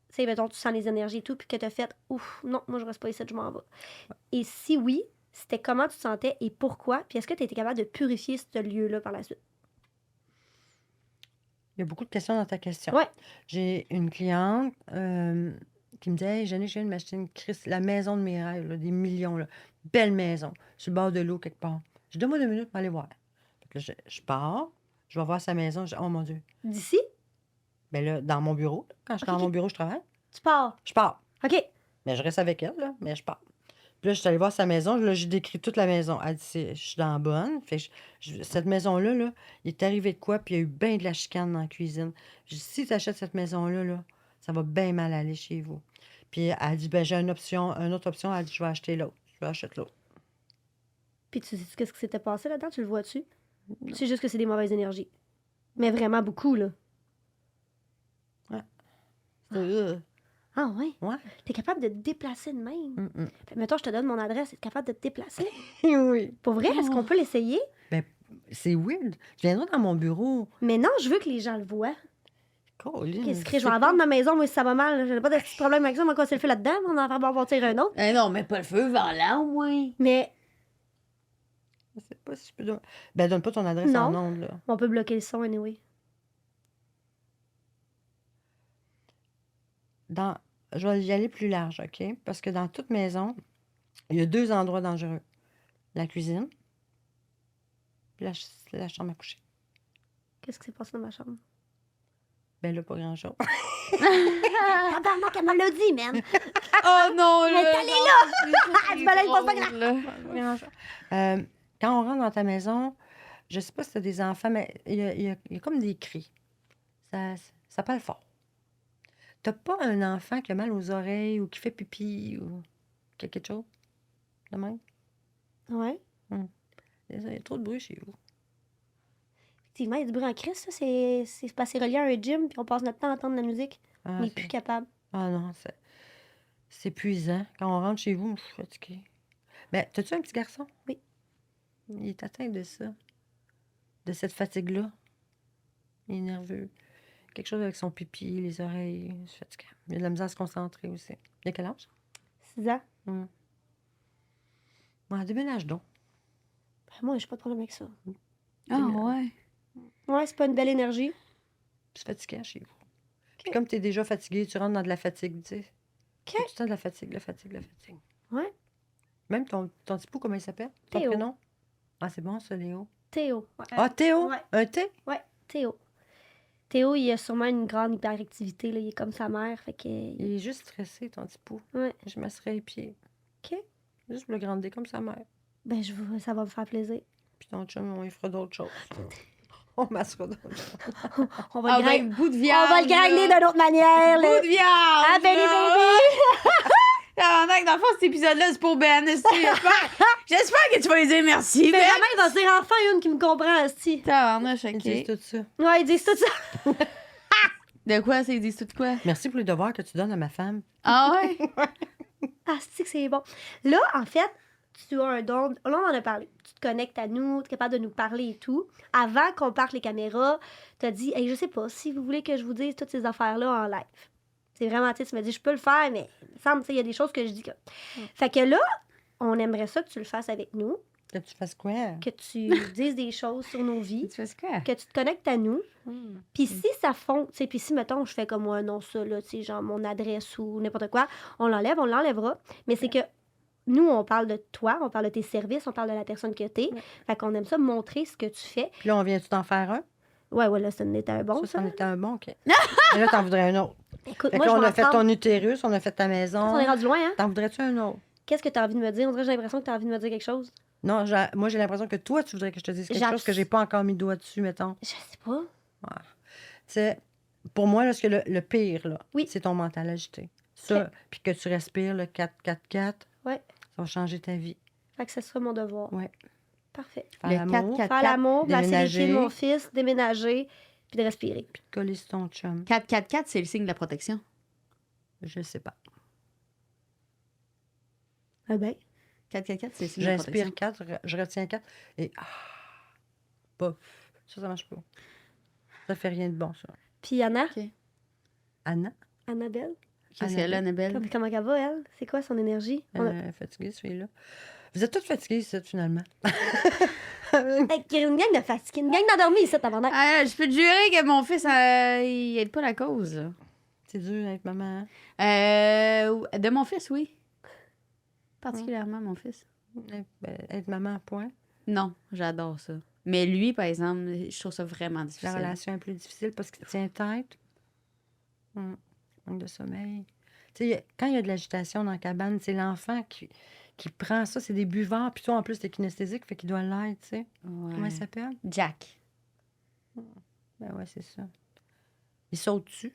Tu sais, mettons, tu sens les énergies et tout, puis que t'as fait ouf, non, moi je reste pas ici, je m'en vais. Et si oui, c'était comment tu te sentais et pourquoi? Puis est-ce que tu étais capable de purifier ce lieu-là par la suite?
Il y a beaucoup de questions dans ta question.
Ouais.
J'ai une cliente qui me dit Hey, Jeannie, je viens de m'acheter la maison de mes rêves, là, des millions, là. Belle maison, sur le bord de l'eau quelque part. Je donne-moi 2 minutes pour aller voir. Fait que là, je pars, je vais voir sa maison. Oh mon Dieu.
D'ici?
Ben là, dans mon bureau, quand je suis dans mon bureau, je travaille.
Tu pars.
Je pars.
OK.
Mais je reste avec elle, là, mais je pars. Puis là, je suis allée voir sa maison. Là, j'ai décrit toute la maison. Elle dit, je suis dans la bonne. Fait que cette maison-là, là, il est arrivé de quoi? Puis il y a eu bien de la chicane dans la cuisine. Je dis, si tu achètes cette maison-là, là, ça va bien mal aller chez vous. Puis elle dit, ben j'ai une autre option. Elle dit, je vais acheter l'autre. Je vais acheter l'autre.
Puis tu sais qu'est-ce qui s'était passé là-dedans? Tu le vois-tu? C'est juste que c'est des mauvaises énergies. Mais vraiment beaucoup, là. Ah ouais?
Ouais.
T'es capable de te déplacer de même?
Mm.
Fait, mettons, je te donne mon adresse, t'es capable de te déplacer?
Oui.
Pour vrai, est-ce qu'on peut l'essayer?
Ben, c'est weird. Tu viendras dans mon bureau.
Mais non, je veux que les gens le voient.
Colin,
Qu'est-ce que je vais en vendre ma maison, moi, si ça va mal. J'ai pas de petit problème avec ça. Moi, quoi, c'est le feu là-dedans, on en va bâtir un autre.
Eh non, mais pas le feu vers là, au moins.
Mais
Je sais pas si je peux donner. Ben, donne pas ton adresse
Non.
en ondes, là.
on peut bloquer le son, anyway.
Je vais y aller plus large, OK? Parce que dans toute maison, il y a 2 endroits dangereux. La cuisine, puis la chambre à coucher.
Qu'est-ce qui s'est passé dans ma chambre?
Ben là, pas grand-chose.
Tabarnak, elle me l'a dit, man!
Oh non,
Elle est allée là! Tu balades pas grave.
Pas grand-chose. Quand on rentre dans ta maison, je sais pas si tu as des enfants, mais il y a comme des cris. Ça parle fort. T'as pas un enfant qui a mal aux oreilles ou qui fait pipi ou quelque chose de même?
Ouais.
Il y a trop de bruit chez vous.
Effectivement, il y a du bruit en crise, ça. C'est passé relié à un gym, puis on passe notre temps à entendre de la musique.
Ah,
On n'est plus capable.
Ah non, c'est épuisant. Quand on rentre chez vous, je suis fatiguée. Mais t'as-tu un petit garçon?
Oui.
Il est atteint de ça. De cette fatigue-là. Il est nerveux. Quelque chose avec son pipi, les oreilles. Je suis fatiguée. Il a de la misère à se concentrer aussi. Il a quel âge?
6 ans.
Ouais, déménage donc.
Ben, moi, j'ai pas de problème avec ça.
Ah ouais.
Ouais, c'est pas une belle énergie.
Je suis fatiguée chez vous. Puis comme tu es déjà fatiguée, tu rentres dans de la fatigue, tu sais.
OK.
Tout le temps de la fatigue.
Ouais.
Même ton petit pou, comment il s'appelle? Ton
Théo.
prénom? Ah, c'est bon, ça, Léo.
Théo. Ouais.
Ah, Théo?
Ouais.
Un T?
Ouais, Théo. Théo, il a sûrement une grande hyperactivité. Là. Il est comme sa mère. Fait que...
Il est juste stressé, ton petit pou.
Ouais.
Je masserais les pieds.
OK.
Juste pour le grandir comme sa mère.
Ben, ça va me faire plaisir.
Puis ton chum, il fera d'autres choses. On massera d'autres choses.
On va,
Ah
le,
ben, bout de viande.
on va le grainer d'une autre manière.
Bout
là.
de viande.
Ah, baby,
là.
baby!
Tabarnak, dans le fond, cet épisode-là, c'est pour Ben. J'espère que tu vas lui dire merci, Ben.
Benjamin, il va se dire enfin une qui me comprend, asti.
Tabarnak,
Ils disent
OK.
tout ça.
Ouais, ils disent tout ça.
De quoi, c'est dit tout de quoi?
Merci pour les devoirs que tu donnes à ma femme.
Ah ouais?
Asti que c'est bon. Là, en fait, tu as un don. Là, on en a parlé. Tu te connectes à nous, tu es capable de nous parler et tout. Avant qu'on parte les caméras, tu as dit, hey, je sais pas si vous voulez que je vous dise toutes ces affaires-là en live. C'est vraiment, tu me dis, je peux le faire, mais il me semble, il y a des choses que je dis que. Fait que là, on aimerait ça que tu le fasses avec nous,
Que tu fasses quoi?
que tu dises des choses sur nos vies,
Tu fais quoi?
que tu te connectes à nous. Puis si ça fond, tu sais, puis si, mettons, je fais comme moi, non, ça, là, tu sais, genre mon adresse ou n'importe quoi, on l'enlèvera. Mais c'est que nous, on parle de toi, on parle de tes services, on parle de la personne que t'es. Fait qu'on aime ça montrer ce que tu fais.
Puis là, on vient-tu t'en faire un?
Ouais, là, ça n'était un bon,
Ça,
ça.
c'en était un bon, OK. Et là, t'en voudrais un autre.
Écoute,
Fait
moi,
qu'on
je
a fait
m'en
ton utérus, on a fait ta maison.
On est rendu loin, hein?
T'en voudrais-tu un autre?
Qu'est-ce que tu as envie de me dire? On dirait que j'ai l'impression que tu as envie de me dire quelque chose.
Non, moi, j'ai l'impression que toi, tu voudrais que je te dise quelque
J'abs-
chose que j'ai pas encore mis le doigt dessus, mettons.
Je sais pas.
Tu sais, pour moi, là, ce que le pire, là,
Oui.
c'est ton mental agité. Ça,
Ok.
puis que tu respires le 4-4-4,
Ouais.
ça va changer ta vie.
Fait que ce sera mon devoir.
Ouais.
Parfait.
Faire
Le
l'amour,
4-4.
Faire l'amour, masser les
déménager.
pieds de mon fils, déménager, puis de respirer.
puis de coller sur ton chum.
4-4-4, c'est le signe de la protection.
Je sais pas.
Ah ben.
4-4-4, c'est le signe de la protection.
J'inspire 4, je retiens 4 et pof. Ça marche pas. Ça fait rien de bon, ça.
Puis Anna,
Anna,
Annabelle,
Qu'est-ce qu'elle a, Annabelle?
comment elle va, elle? C'est quoi son énergie?
fatiguée, celui-là. Vous êtes toutes fatiguées ici, finalement.
Hey, il y a une gang de fatigués, une gang d'endormis ici, tabarnak.
Ah, je peux te jurer que mon fils, il aide pas la cause. Là.
C'est dur d'être maman.
De mon fils, oui. Particulièrement mon fils.
Être maman, point.
Non, j'adore ça. Mais lui, par exemple, je trouve ça vraiment difficile.
La relation est plus difficile parce qu'il tient tête. Manque de sommeil. Tu sais, quand il y a de l'agitation dans la cabane, c'est l'enfant qui prend ça. C'est des buvards. Puis toi, en plus, t'es kinesthésique, fait qu'il doit l'être, tu sais.
Ouais.
Comment il s'appelle?
Jack.
Ben ouais, c'est ça. Il saute dessus.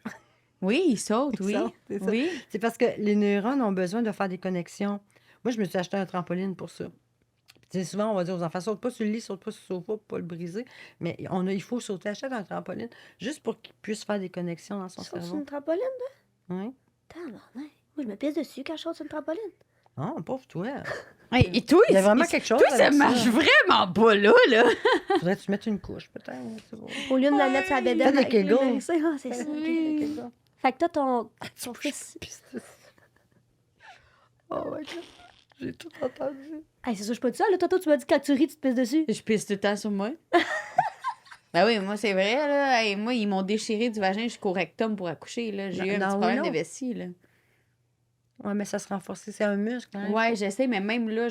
Oui, il saute,
Il
oui.
saute, c'est ça.
Oui.
C'est parce que les neurones ont besoin de faire des connexions. Moi, je me suis acheté un trampoline pour ça. Puis, tu sais, souvent, on va dire aux enfants, saute pas sur le lit, saute pas sur le sofa pour pas le briser. Mais il faut sauter, achète un trampoline juste pour qu'il puisse faire des connexions dans son
Tu sautes sur
cerveau.
une trampoline, là?
Oui.
Tabarnak. Moi, je me pisse dessus quand je saute sur une trampoline.
Oh, pauvre toi.
Hey, et toi,
Il y a vraiment quelque chose
Toi, ça
avec
marche
ça.
vraiment pas là, là.
Faudrait que tu mettes une couche, peut-être. C'est bon.
Au lieu de la mettre sur la bédaine.
Fais des
avec les
kegels.
mains, c'est c'est ça.
Oui.
Fait que toi, ton fils.
Oh my God. J'ai tout entendu.
Hey, c'est ça, je peux te dire ça. Là, Toto, tu m'as dit que quand tu ris, tu te pisses dessus.
Je pisse tout le temps sur moi. Ben oui, moi, c'est vrai, là. Hey, moi, ils m'ont déchiré du vagin jusqu'au rectum pour accoucher, là. J'ai eu un
Non,
petit problème
non.
de vessie, là.
Ouais, mais ça se renforce. C'est un muscle. Hein?
Ouais, j'essaie, mais même là,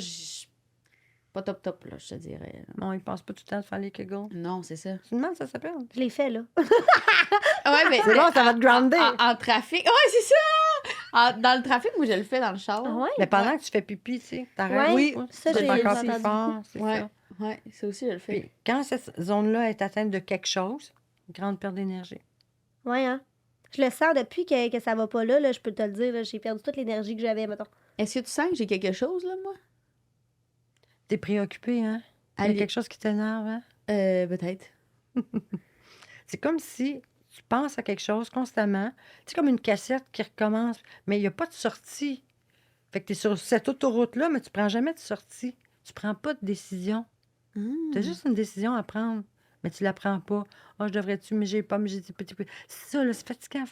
pas top, là, je te dirais. là.
Non, il pense pas tout le temps de faire les kegels.
Non, c'est ça.
Tu demandes, ça s'appelle?
Je l'ai fait, là.
Ouais, mais.
C'est bon, ça va te grounder.
En trafic. Ouais, c'est ça! Dans le trafic, moi, je le fais dans le char.
Ah ouais?
Mais pendant que tu fais pipi, tu sais, t'arrêtes.
Ouais,
Oui,
ça,
c'est
j'ai
encore
entendu.
plus fort. C'est
Ouais,
ça.
ouais, ça aussi, je le fais.
Puis, quand cette zone-là est atteinte de quelque chose, grande perte d'énergie.
Ouais, hein? Je le sens depuis que ça va pas là, je peux te le dire. Là, j'ai perdu toute l'énergie que j'avais, mettons.
Est-ce que tu sens que j'ai quelque chose, là, moi?
T'es préoccupé, hein? Il y a
Allez.
quelque chose qui t'énerve, hein?
Peut-être.
C'est comme si tu penses à quelque chose constamment. C'est comme une cassette qui recommence, mais il n'y a pas de sortie. Fait que tu es sur cette autoroute-là, mais tu prends jamais de sortie. Tu prends pas de décision. Tu as juste une décision à prendre, mais tu la prends pas. Oh, je devrais-tu, mais j'ai pas, mais j'ai dit petit peu. C'est ça, là, c'est fatigant.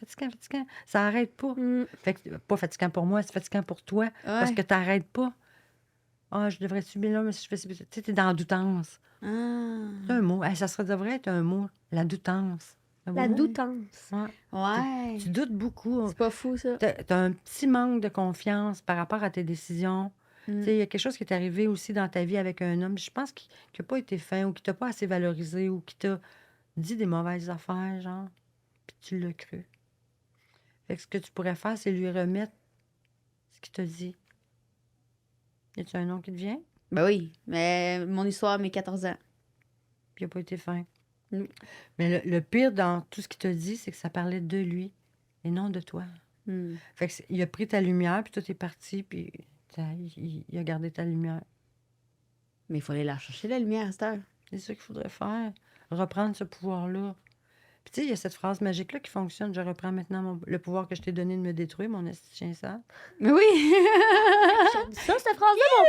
Ça arrête pas. Fait que, pas fatigant pour moi, c'est fatigant pour toi, parce que tu n'arrêtes pas. Ah, je devrais-tu, mais là, mais si je fais ça, tu sais, t'es dans la doutance.
Ah.
C'est un mot. Hey, ça devrait être un mot, la doutance.
La doutance.
Ouais.
Ouais.
Tu doutes beaucoup.
C'est pas fou, ça.
T'as un petit manque de confiance par rapport à tes décisions. Tu sais, il y a quelque chose qui est arrivé aussi dans ta vie avec un homme, je pense, qui n'a pas été fin ou qui t'a pas assez valorisé ou qui t'a dit des mauvaises affaires, genre, puis tu l'as cru. Fait que ce que tu pourrais faire, c'est lui remettre ce qu'il t'a dit. Y a-tu un nom qui te vient?
Ben oui, mais mon histoire, mes 14 ans.
puis il n'a pas été fin.
Mm.
Mais le pire dans tout ce qu'il t'a dit, c'est que ça parlait de lui et non de toi.
Hmm.
Fait que il a pris ta lumière, puis toi, t'es parti, puis il a gardé ta lumière.
Mais il fallait la chercher, la lumière, à cette heure.
C'est ça qu'il faudrait faire. Reprendre ce pouvoir-là. Puis tu sais, il y a cette phrase magique-là qui fonctionne. Je reprends maintenant le pouvoir que je t'ai donné de me détruire, mon esti chien sale.
Mais oui!
J'aime ça, cette phrase-là. Bon,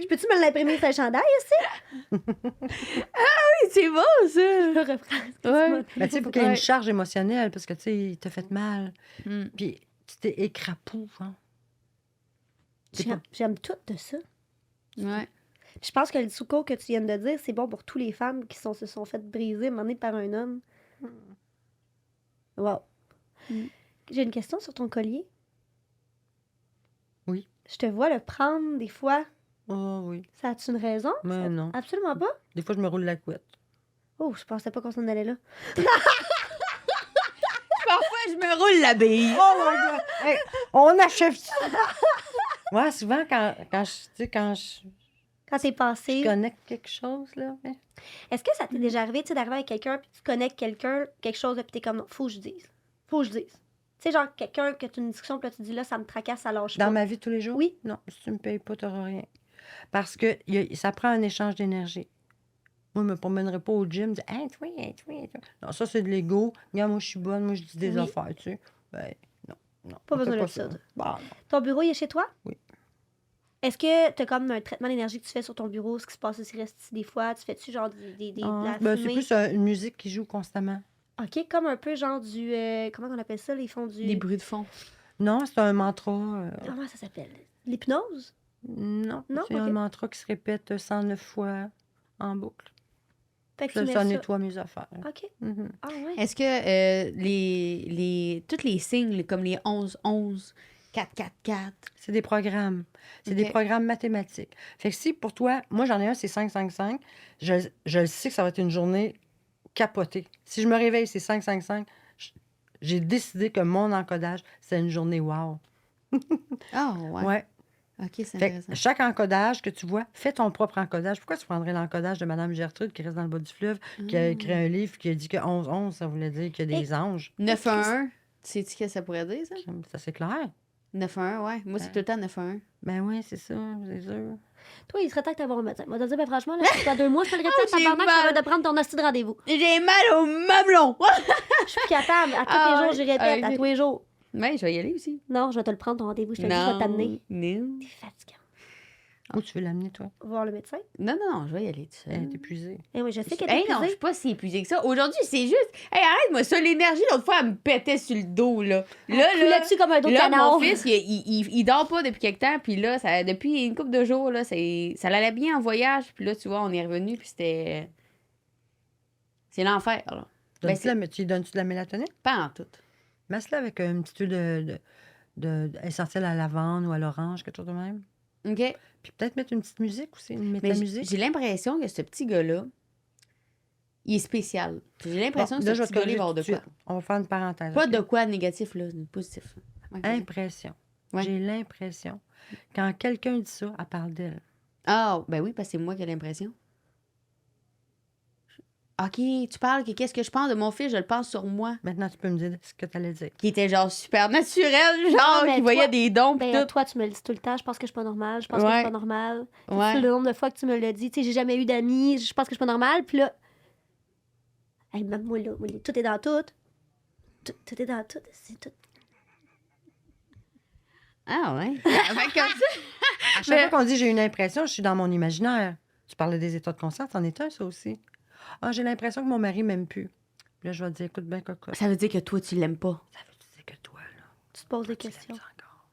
peux-tu me l'imprimer sur le chandail aussi?
C'est beau, ça!
Je reprends.
Ouais.
Mais tu sais, il faut qu'il y ait
Ouais.
une charge émotionnelle, parce que tu sais, il t'a fait mal.
Hmm.
Puis tu t'es écrapou, hein.
J'aime tout de ça.
Ouais.
Je pense que le succo que tu viens de dire, c'est bon pour toutes les femmes qui se sont faites briser, à un moment donné, par un homme. Wow. J'ai une question sur ton collier.
Oui.
Je te vois le prendre des fois.
Oh oui.
Ça a-tu une raison?
Mais
Ça-
non.
Absolument pas.
Des fois, je me roule la couette.
Oh, je pensais pas qu'on s'en allait là.
Parfois, je me roule la bille.
Oh my God! Hey, on achève ça! Ouais, souvent, quand
Quand t'es passé,
je connecte quelque chose, là. hein.
est-ce que ça t'est déjà arrivé, tu sais, d'arriver avec quelqu'un, puis tu connectes quelqu'un, quelque chose, puis t'es comme, non, faut que je dise. Faut que je dise. Tu sais, genre, quelqu'un que tu as une discussion, puis là, tu dis, là, ça me tracasse, ça lâche
Dans
pas.
ma vie de tous les jours?
Oui.
Non, si tu me payes pas, tu n'auras rien. Parce que ça prend un échange d'énergie. Moi, je ne me promènerai pas au gym, dire hey, toi. Non, ça, c'est de l'ego. Regarde, moi, je suis bonne, moi, je dis des
Oui.
affaires, tu sais. Ben, non.
Pas
on fait
besoin de ça.
Bah, non.
Ton bureau, il est chez toi?
Oui.
Est-ce que tu as comme un traitement d'énergie que tu fais sur ton bureau, ce qui se passe ici reste ici des fois? Tu fais-tu genre de la
Ben, c'est
fumée?
plus une musique qui joue constamment.
OK, comme un peu genre du... comment on appelle ça? Ils font du...
Des bruits de fond.
Non, c'est un mantra.
Comment ça s'appelle? L'hypnose?
Non,
Non?
c'est un
Ok.
mantra qui se répète 109 fois en boucle.
Fait que tu
Ça,
mets
ça
ça.
nettoie mes affaires.
OK.
Mhm.
Ah ouais.
Est-ce que tous les signes, comme les 11-11, 4-4-4,
C'est des programmes. C'est
Ok.
des programmes mathématiques. Fait que si pour toi, moi j'en ai un, c'est 5-5-5, je le sais que ça va être une journée capotée. Si je me réveille, c'est 5-5-5, j'ai décidé que mon encodage, c'est une journée wow.
Ah, ouais.
Ouais.
OK, c'est
Fait
intéressant.
que chaque encodage que tu vois, fais ton propre encodage. Pourquoi tu prendrais l'encodage de Mme Gertrude qui reste dans le bas du fleuve, qui a écrit un livre qui a dit que 11-11, ça voulait dire qu'il y a des anges?
9-1-1, sais-tu ce que ça pourrait dire, ça?
Ça, c'est clair.
9-1-1, ouais. Moi, c'est tout le temps 9-1-1.
Ben oui, c'est ça, c'est sûr.
Toi, il serait temps que tu un médecin. Moi, te dire, ben, franchement, là, ça fait 2 mois, je te le répète,
j'ai
tabarnak,
mal.
ça va de prendre ton hostie de rendez-vous.
J'ai mal au mamelon!
Je suis plus capable. À tous
Ah
les jours,
ouais.
j'y répète,
Ah,
à tous les jours.
Mais je vais y aller aussi.
Non, je vais te le prendre, ton rendez-vous. Je te le dis, je vais t'amener.
Non.
T'es fatigant.
Où tu veux l'amener, toi?
Voir le médecin.
Non, je vais y aller tout seul.
Elle est épuisée.
Eh oui, je sais que t'es
Hey, non, je
épuisée.
suis pas si épuisée que ça. Aujourd'hui, c'est juste. Hey, arrête-moi ça. L'énergie, l'autre fois, elle me pétait sur le dos, là.
Coulait dessus comme un dos de
là,
canard.
mon fils, il dort pas depuis quelque temps. Puis là, depuis une couple de jours, là, ça allait bien en voyage. Puis là, tu vois, on est revenu. Puis c'était. C'est l'enfer, là. Ben,
Tu lui donnes-tu de la mélatonine?
pas en tout.
Masse-la avec une petite huile essentielle à la lavande ou à l'orange, quelque chose de même.
OK?
Puis peut-être mettre une petite musique aussi, mettre
Mais
la musique.
j'ai l'impression que ce petit gars-là, il est spécial. J'ai l'impression
Bon,
que
là,
ce
je vais
petit
te
gars-là, il
corriger
va avoir de
tout de
quoi.
suite. On va faire une parenthèse.
Pas
ok?
de quoi négatif, là, positif. Ouais, vas-y.
Impression.
Ouais.
J'ai l'impression. Quand quelqu'un dit ça, elle parle d'elle.
Ah, ben oui, parce que c'est moi qui ai l'impression. OK, tu parles que qu'est-ce que je pense de mon fils, je le pense sur moi.
Maintenant, tu peux me dire ce que tu allais dire.
Qui était genre super naturel, genre,
mais
qui
toi-
voyait des dons pis
Ben,
tout.
toi, tu me le dis tout le temps. Je pense que je suis pas normale. Je pense que je
Ouais.
suis pas normale.
Ouais.
Tu sais, le nombre de fois que tu me l'as dit. Tu sais, j'ai jamais eu d'amis. Je pense que je suis pas normale. Puis là, hey, même moi, là, tout est dans tout. Tout est dans tout. C'est tout.
Ah ouais. Fait comme ça.
À chaque fois qu'on dit j'ai une impression, je suis dans mon imaginaire. Tu parlais des états de conscience, c'en est un, ça aussi. Ah, j'ai l'impression que mon mari m'aime plus. Puis là, je vais te dire, écoute bien, cocotte.
Ça veut dire que toi, tu l'aimes pas.
Ça veut dire que toi, là,
Tu te poses des
tu
questions.
l'aimes encore.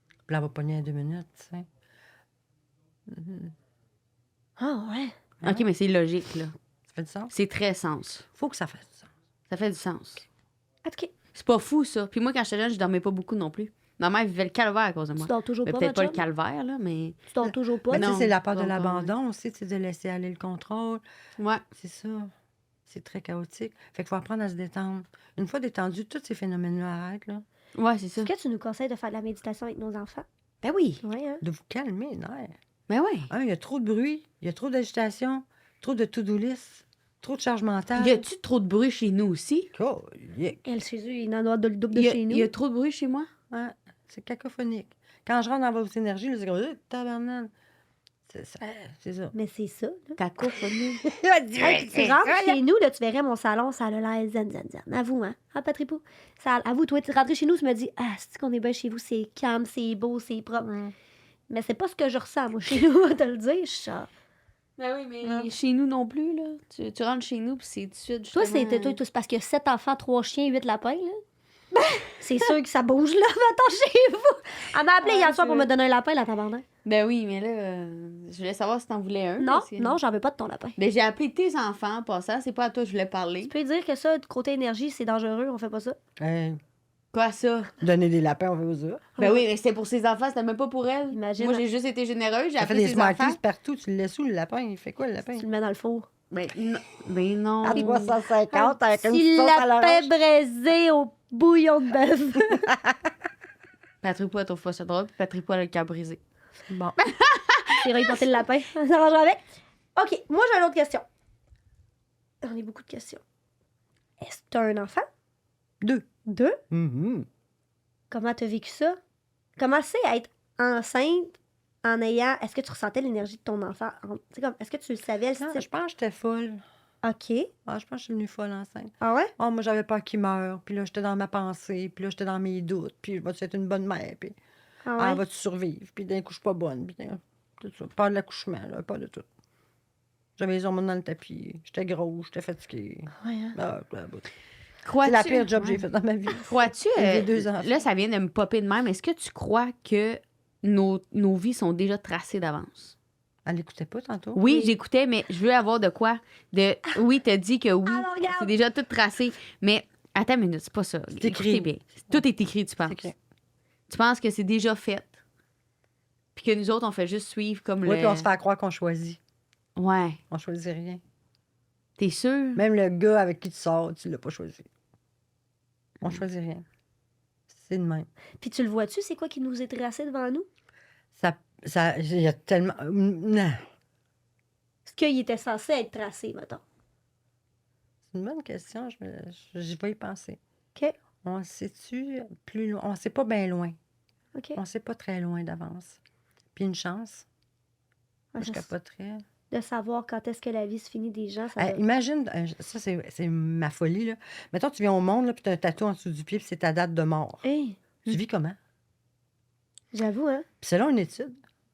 Puis là, elle va pogner à 2 minutes, tu sais.
Ah ouais.
OK, mais c'est logique, là.
Ça fait du sens?
C'est très sens.
Faut que ça fasse du sens.
Ça fait du sens.
OK.
C'est pas fou, ça. Puis moi, quand j'étais jeune, je dormais pas beaucoup non plus. Ma mère vivait le calvaire à cause de moi.
Tu dors toujours
Mais
pas,
peut-être
ma
pas le
chum?
calvaire, là, mais...
Tu dors toujours pas.
Mais tu sais,
non,
c'est la part de
pas encore,
l'abandon aussi, tu sais, de laisser aller le contrôle.
Ouais.
C'est ça. C'est très chaotique. Fait qu'il faut apprendre à se détendre. Une fois détendu, tous ces phénomènes-là arrêtent, là.
Ouais, c'est ça.
Est-ce que tu nous conseilles de faire de la méditation avec nos enfants?
Ben oui.
Oui, hein?
De vous calmer, les nerfs.
Ben oui.
Il y a trop de bruit, il y a trop d'agitation. trop de to-do list, trop de charge mentale.
Y a-tu trop de bruit chez nous aussi?
Colique.
Elle, chez eux, il en a de le double de
Y
chez nous.
a trop de bruit chez moi?
Ouais, c'est cacophonique. Quand je rentre dans vos énergies, là, c'est comme tabarnak. C'est ça.
Mais c'est ça. Là.
Cacophonie.
Hey, puis tu rentres chez nous, là, tu verrais mon salon, ça a l'air zen, zen, zen. Avoue, hein? Ah, Patripou? Avoue, toi, tu rentres chez nous, tu me dis, ah, c'est qu'on est bien chez vous, c'est calme, c'est beau, c'est propre. Mais c'est pas ce que je ressens, moi, chez nous, à te le dire. Je suis genre,
Ben oui, mais chez nous non plus, là. Tu rentres chez nous, puis c'est tout de suite,
toi,
justement...
c'est parce qu'il y a 7 enfants, 3 chiens, 8 lapins, là. C'est sûr que ça bouge, là, mettons, chez vous. Elle m'a appelé hier soir pour me donner un lapin, la tabarnak.
Ben oui, mais là, je voulais savoir si t'en voulais un.
Non,
parce que-
non, j'en veux pas de ton lapin.
Ben j'ai appelé tes enfants en passant, c'est pas à toi que je voulais parler.
Tu peux dire que ça, du côté énergie, c'est dangereux, on fait pas ça.
Hey,
Quoi ça?
donner des lapins, on veut ça.
Ben oui, mais c'était pour ses enfants, c'était même pas pour elle.
Imagine.
Moi, j'ai juste été généreuse, j'ai
Ça fait
appelé
des
ses enfants.
smarties partout. Tu le laisses où, le lapin? Il fait quoi, le lapin?
Tu le mets dans le four.
Ben non.
À 350 avec une
Petit
sauce à
lapin
l'orange.
braisé au bouillon de bœuf.
Patrick Poix, trouve pas ça drôle, puis Patrick Poix a le cœur brisé.
Bon.
C'est porter le lapin. Ça s'arrangera avec. OK, moi, j'ai une autre question. J'en ai beaucoup de questions. Est-ce que tu as un enfant?
2.
2?
Mhm.
Comment tu as vécu ça? Comment c'est être enceinte en ayant... Est-ce que tu ressentais l'énergie de ton enfant? Est-ce que tu le savais? Le
Non,
style?
je pense que j'étais folle.
OK.
Ah, je pense que je suis venue folle enceinte.
Ah ouais?
Oh, moi, j'avais peur qu'il meure. Puis là, j'étais dans ma pensée. Puis là, j'étais dans mes doutes. Puis, vas-tu être une bonne mère? Puis,
Ah
ah,
ouais?
vas-tu survivre? Puis d'un coup, je suis pas bonne. Puis, tout ça. Peur de l'accouchement, là, pas de tout. J'avais les hormones dans le tapis. J'étais grosse, j'étais fatiguée.
Ouais, hein?
Ah, bah, bah.
Crois-tu...
C'est la pire job que j'ai faite dans ma vie.
Crois-tu...
Élever 2 enfants.
là, ça vient de me popper de même. Est-ce que tu crois que nos vies sont déjà tracées d'avance?
Elle n'écoutait pas tantôt?
Oui, j'écoutais, mais je veux avoir de quoi. Oui, t'as dit que oui,
Alors, regarde.
c'est déjà tout tracé. Mais attends une minute, c'est pas ça.
C'est écrit.
Écoutez bien. Tout est écrit, tu penses.
C'est écrit.
Tu penses que c'est déjà fait. Puis que nous autres, on fait juste suivre comme
Oui,
le...
puis on se fait croire qu'on choisit.
Ouais.
On choisit rien.
T'es sûr?
Même le gars avec qui tu sors, tu l'as pas choisi. On choisit rien. C'est de même.
Puis tu le vois-tu, c'est quoi qui nous est tracé devant nous?
Il y a tellement... Non.
Ce qu'il était censé être tracé, mettons.
C'est une bonne question. J'y vais y penser.
OK.
On sait-tu plus loin? On sait pas bien loin.
OK.
On sait pas très loin d'avance. Puis une chance. Moi, je capoterais.
De savoir quand est-ce que la vie se finit des gens. Ça doit-
Imagine, ça, c'est ma folie, là. Mettons, tu viens au monde, là, puis tu as un tatou en dessous du pied, puis c'est ta date de mort.
Hey,
Tu vis comment?
j'avoue, hein?
Puis selon une étude,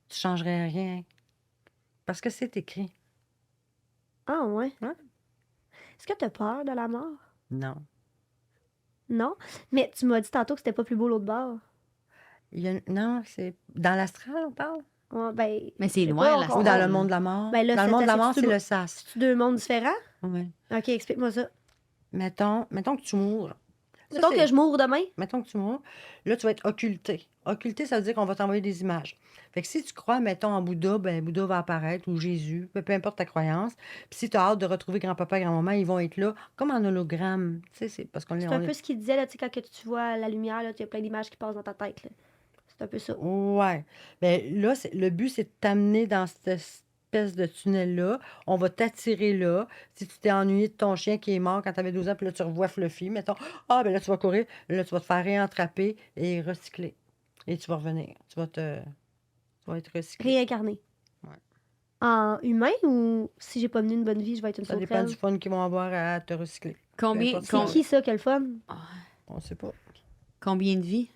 tu changerais rien. Parce que c'est écrit.
Ah, ouais.
Ouais.
Est-ce que tu as peur de la mort?
Non.
Non. Mais tu m'as dit tantôt que c'était pas plus beau l'autre bord.
Non, c'est... Dans l'astral, on parle?
Ouais, ben,
Mais c'est
je sais
loin,
pas,
l'astral.
Ou dans le monde de la mort?
Ben là,
dans le monde de la mort,
c'est-tu
c'est le sas.
C'est deux mondes différents?
Oui.
OK, explique-moi ça.
Mettons que tu mourres. Ça,
Mettons
c'est-
que je mourre demain.
Mettons que tu mourres, là, tu vas être occulté. Occulté, ça veut dire qu'on va t'envoyer des images. Fait que si tu crois, mettons, en Bouddha, ben Bouddha va apparaître, ou Jésus, peu importe ta croyance. Puis si tu as hâte de retrouver grand-papa et grand-maman, ils vont être là, comme en hologramme. Tu sais, c'est parce qu'on
C'est
on
un peu ce qu'il disait, là, tu sais, quand que tu vois la lumière, là, tu as plein d'images qui passent dans ta tête, là. C'est un peu ça.
Ouais. Ben là, le but, c'est de t'amener dans cette espèce de tunnel-là. On va t'attirer là. Si tu t'es ennuyé de ton chien qui est mort quand tu avais 12 ans, puis là, tu revois Fluffy, mettons. Ah, ben là, tu vas courir. Là, tu vas te faire réentraper et recycler. Et tu vas revenir. Tu vas être recyclé.
Réincarné.
Ouais.
En humain ou si j'ai pas mené une bonne vie, je vais être une
Ça dépend
sauterelle?
du fun qu'ils vont avoir à te recycler.
Combien,
Peu importe
C'est
ça.
qui ça, quel fun?
On sait pas.
combien de vies?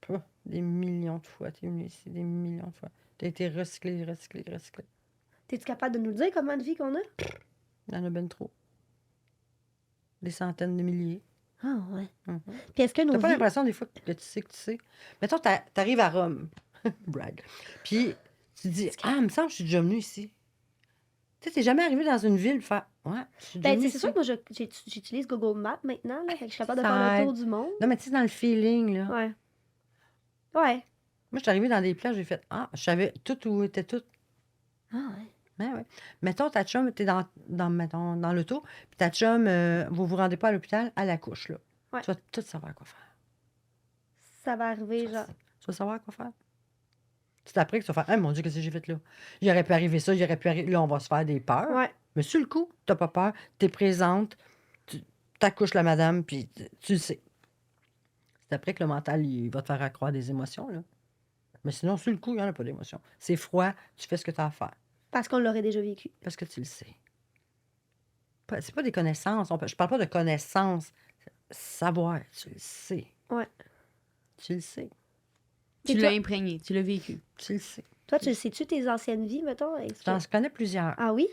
Pas. Des millions de fois. Tu es venu ici des millions de fois. Tu as été recyclé.
T'es-tu capable de nous dire combien de vie qu'on a?
Il y en a ben trop. Des centaines de milliers.
Ah, ouais.
Mhm.
Puis est-ce que nos
T'as pas
vies...
l'impression des fois que tu sais. Mettons, t'arrives à Rome. Brag. Puis tu te dis, ah, il me semble que je suis déjà venue ici. Tu sais, t'es jamais arrivé dans une ville pour faire, ouais, je suis déjà
Ben,
venue
c'est
ici.
sûr que moi, j'utilise Google Maps maintenant, là. Fait que je suis capable de
Ça
faire le
aide.
tour du monde.
Non, mais tu sais, dans le feeling, là.
Ouais. Ouais.
Moi, je suis arrivée dans des places, j'ai fait, ah, je savais tout où était tout.
Ah, ouais.
Ben ouais. Mettons, ta chum, t'es mettons, dans l'auto, puis ta chum, vous rendez pas à l'hôpital, à la couche, là.
Ouais.
Tu vas tout savoir quoi faire.
Ça va arriver, genre...
Tu vas savoir quoi faire. C'est après que tu vas faire, ah, mon Dieu, qu'est-ce que j'ai fait là? Il aurait pu arriver ça, il aurait pu arriver. Là, on va se faire des peurs.
Ouais.
Mais sur le coup, t'as pas peur, t'es présente, tu t'accouches la madame, puis tu le sais. C'est après que le mental, il va te faire accroire des émotions, là. Mais sinon, sur le coup, il n'y en a pas d'émotion. C'est froid, tu fais ce que tu as à faire,
Parce qu'on l'aurait déjà vécu.
parce que tu le sais. C'est pas des connaissances. Je parle pas de connaissances. Savoir, tu le sais.
Ouais.
Tu le sais.
Tu
Et
l'as
toi?
imprégné, tu l'as vécu.
Tu le sais.
Toi, tu le sais-tu, tes anciennes vies, mettons?
J'en connais plusieurs.
Ah oui?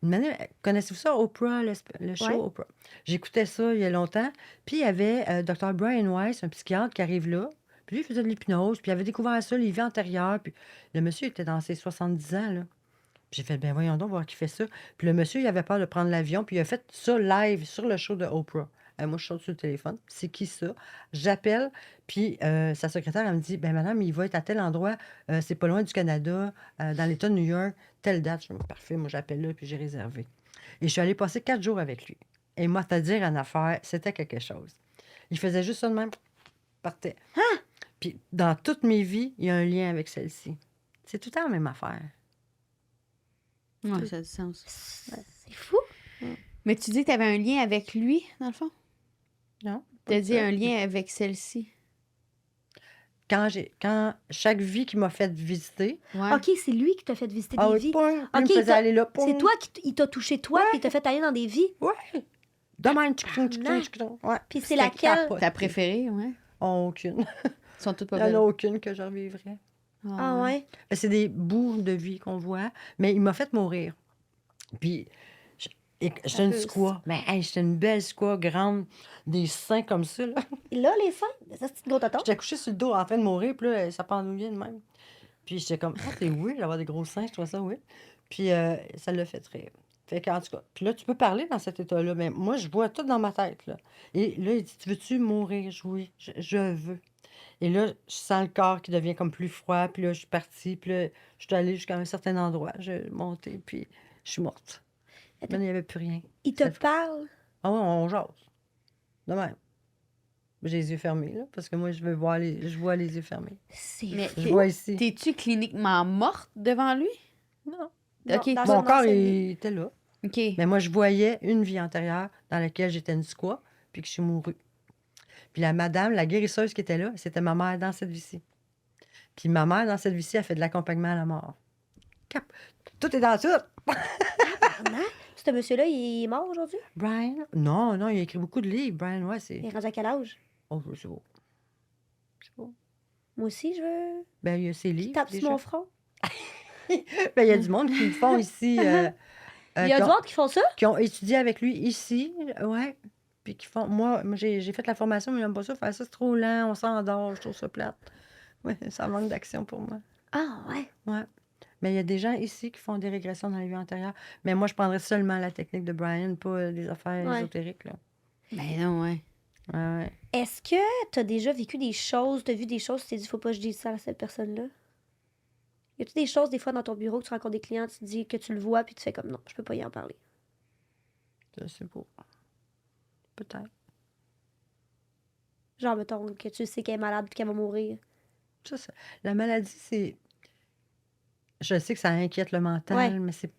Une manière, connaissez-vous ça, Oprah, le show
Ouais.
Oprah? J'écoutais ça il y a longtemps. Puis il y avait Dr. Brian Weiss, un psychiatre qui arrive là. Puis lui, il faisait de l'hypnose. Puis il avait découvert ça les vies antérieures. Puis le monsieur était dans ses 70 ans, là. Puis j'ai fait, ben voyons donc, voir qui fait ça. Puis le monsieur, il avait peur de prendre l'avion. Puis il a fait ça live sur le show de Oprah. Moi, je saute sur le téléphone. C'est qui ça? J'appelle. Puis sa secrétaire, elle me dit, ben madame, il va être à tel endroit. C'est pas loin du Canada, dans l'État de New York. Telle date. Je dis, parfait, moi, j'appelle là. Puis j'ai réservé. Et je suis allée passer 4 jours avec lui. Et moi, à dire en affaire, c'était quelque chose. Il faisait juste ça de même. Partait. Puis dans toutes mes vies, il y a un lien avec celle-ci. C'est tout le temps la même affaire.
Ouais, ça a du sens.
C'est fou.
Mais tu dis que tu avais un lien avec lui, dans le fond?
Non?
Tu as dit un lien avec celle-ci.
Quand chaque vie qui m'a fait visiter,
Ouais.
OK, c'est lui qui t'a fait visiter des
ah oui,
vies.
poing, puis il
OK,
me faisait aller là.
c'est toi qui t'a touché, toi, puis il t'a fait aller dans des vies.
Ouais. De même, ouais.
Puis c'est laquelle?
Ta préférée, ouais.
Aucune.
Ils sont toutes pas
Il n'y en
belles.
a aucune que je revivrais.
Ah ouais?
Ben, c'est des bouts de vie qu'on voit, mais il m'a fait mourir. Puis, j'étais une squaw. Mais hey, j'étais une belle squaw grande, des seins comme ça. Là.
Et là, les seins, ça, c'est une gros tonton.
J'étais couchée sur le dos en train de mourir, puis là, ça pendouillait de même. Puis j'étais comme, ah, c'est weird d'avoir des gros seins, je trouve ça weird. Puis ça l'a fait très. Fait qu'en tout cas, puis là, tu peux parler dans cet état-là, mais moi, je vois tout dans ma tête, là. Et là, il dit, tu veux-tu mourir? Oui, je veux. Et là, je sens le corps qui devient comme plus froid, puis là, je suis partie, puis là, je suis allée jusqu'à un certain endroit, j'ai monté, puis je suis morte. Là, il n'y avait plus rien.
Il te parle.
Ah ouais, on jase. De même. J'ai les yeux fermés, là, parce que moi, je vois les yeux fermés.
C'est
Mais
Je vois ici.
t'es-tu cliniquement morte devant lui?
Non.
OK.
dans
Mon
une
corps,
ancienne vie.
il était là.
OK.
Mais moi, je voyais une vie antérieure dans laquelle j'étais une squaw, puis que je suis mourue. Puis la madame, la guérisseuse qui était là, c'était ma mère dans cette vie-ci. Puis ma mère, dans cette vie-ci, elle fait de l'accompagnement à la mort. Tout est dans tout.
Tabarnak. Ce monsieur-là, il est mort aujourd'hui?
Brian? Non, il a écrit beaucoup de livres. Brian, ouais, c'est...
Il est rendu à quel âge?
Oh, c'est beau. C'est beau.
Moi aussi, je veux.
Ben, il y a ses
Il
livres.
tape sur
déjà.
mon front.
Ben, il y a du monde qui le font ici.
Il y a d'autres qui font ça?
qui ont étudié avec lui ici, ouais. Puis qui font. Moi j'ai fait la formation, mais j'aime pas ça. Faire ça, c'est trop lent, on s'endort, je trouve ça plate. Ouais, ça manque d'action pour moi.
Ah ouais.
Ouais. Mais il y a des gens ici qui font des régressions dans les vies antérieures. Mais moi, je prendrais seulement la technique de Brian, pas des affaires
Ouais.
ésotériques, là.
Ben non, ouais.
Ouais.
Est-ce que tu as déjà vécu des choses, tu as vu des choses, tu t'es dit, faut pas que je dise ça à cette personne-là? Y a-tu des choses, des fois, dans ton bureau, que tu rencontres des clients, tu te dis que tu le vois, puis tu fais comme non, je peux pas y en parler?
Ça, c'est beau. Peut-être.
Genre, mettons, que tu sais qu'elle est malade, puis qu'elle va mourir.
La maladie, c'est. Je sais que ça inquiète le mental,
Ouais.
mais c'est.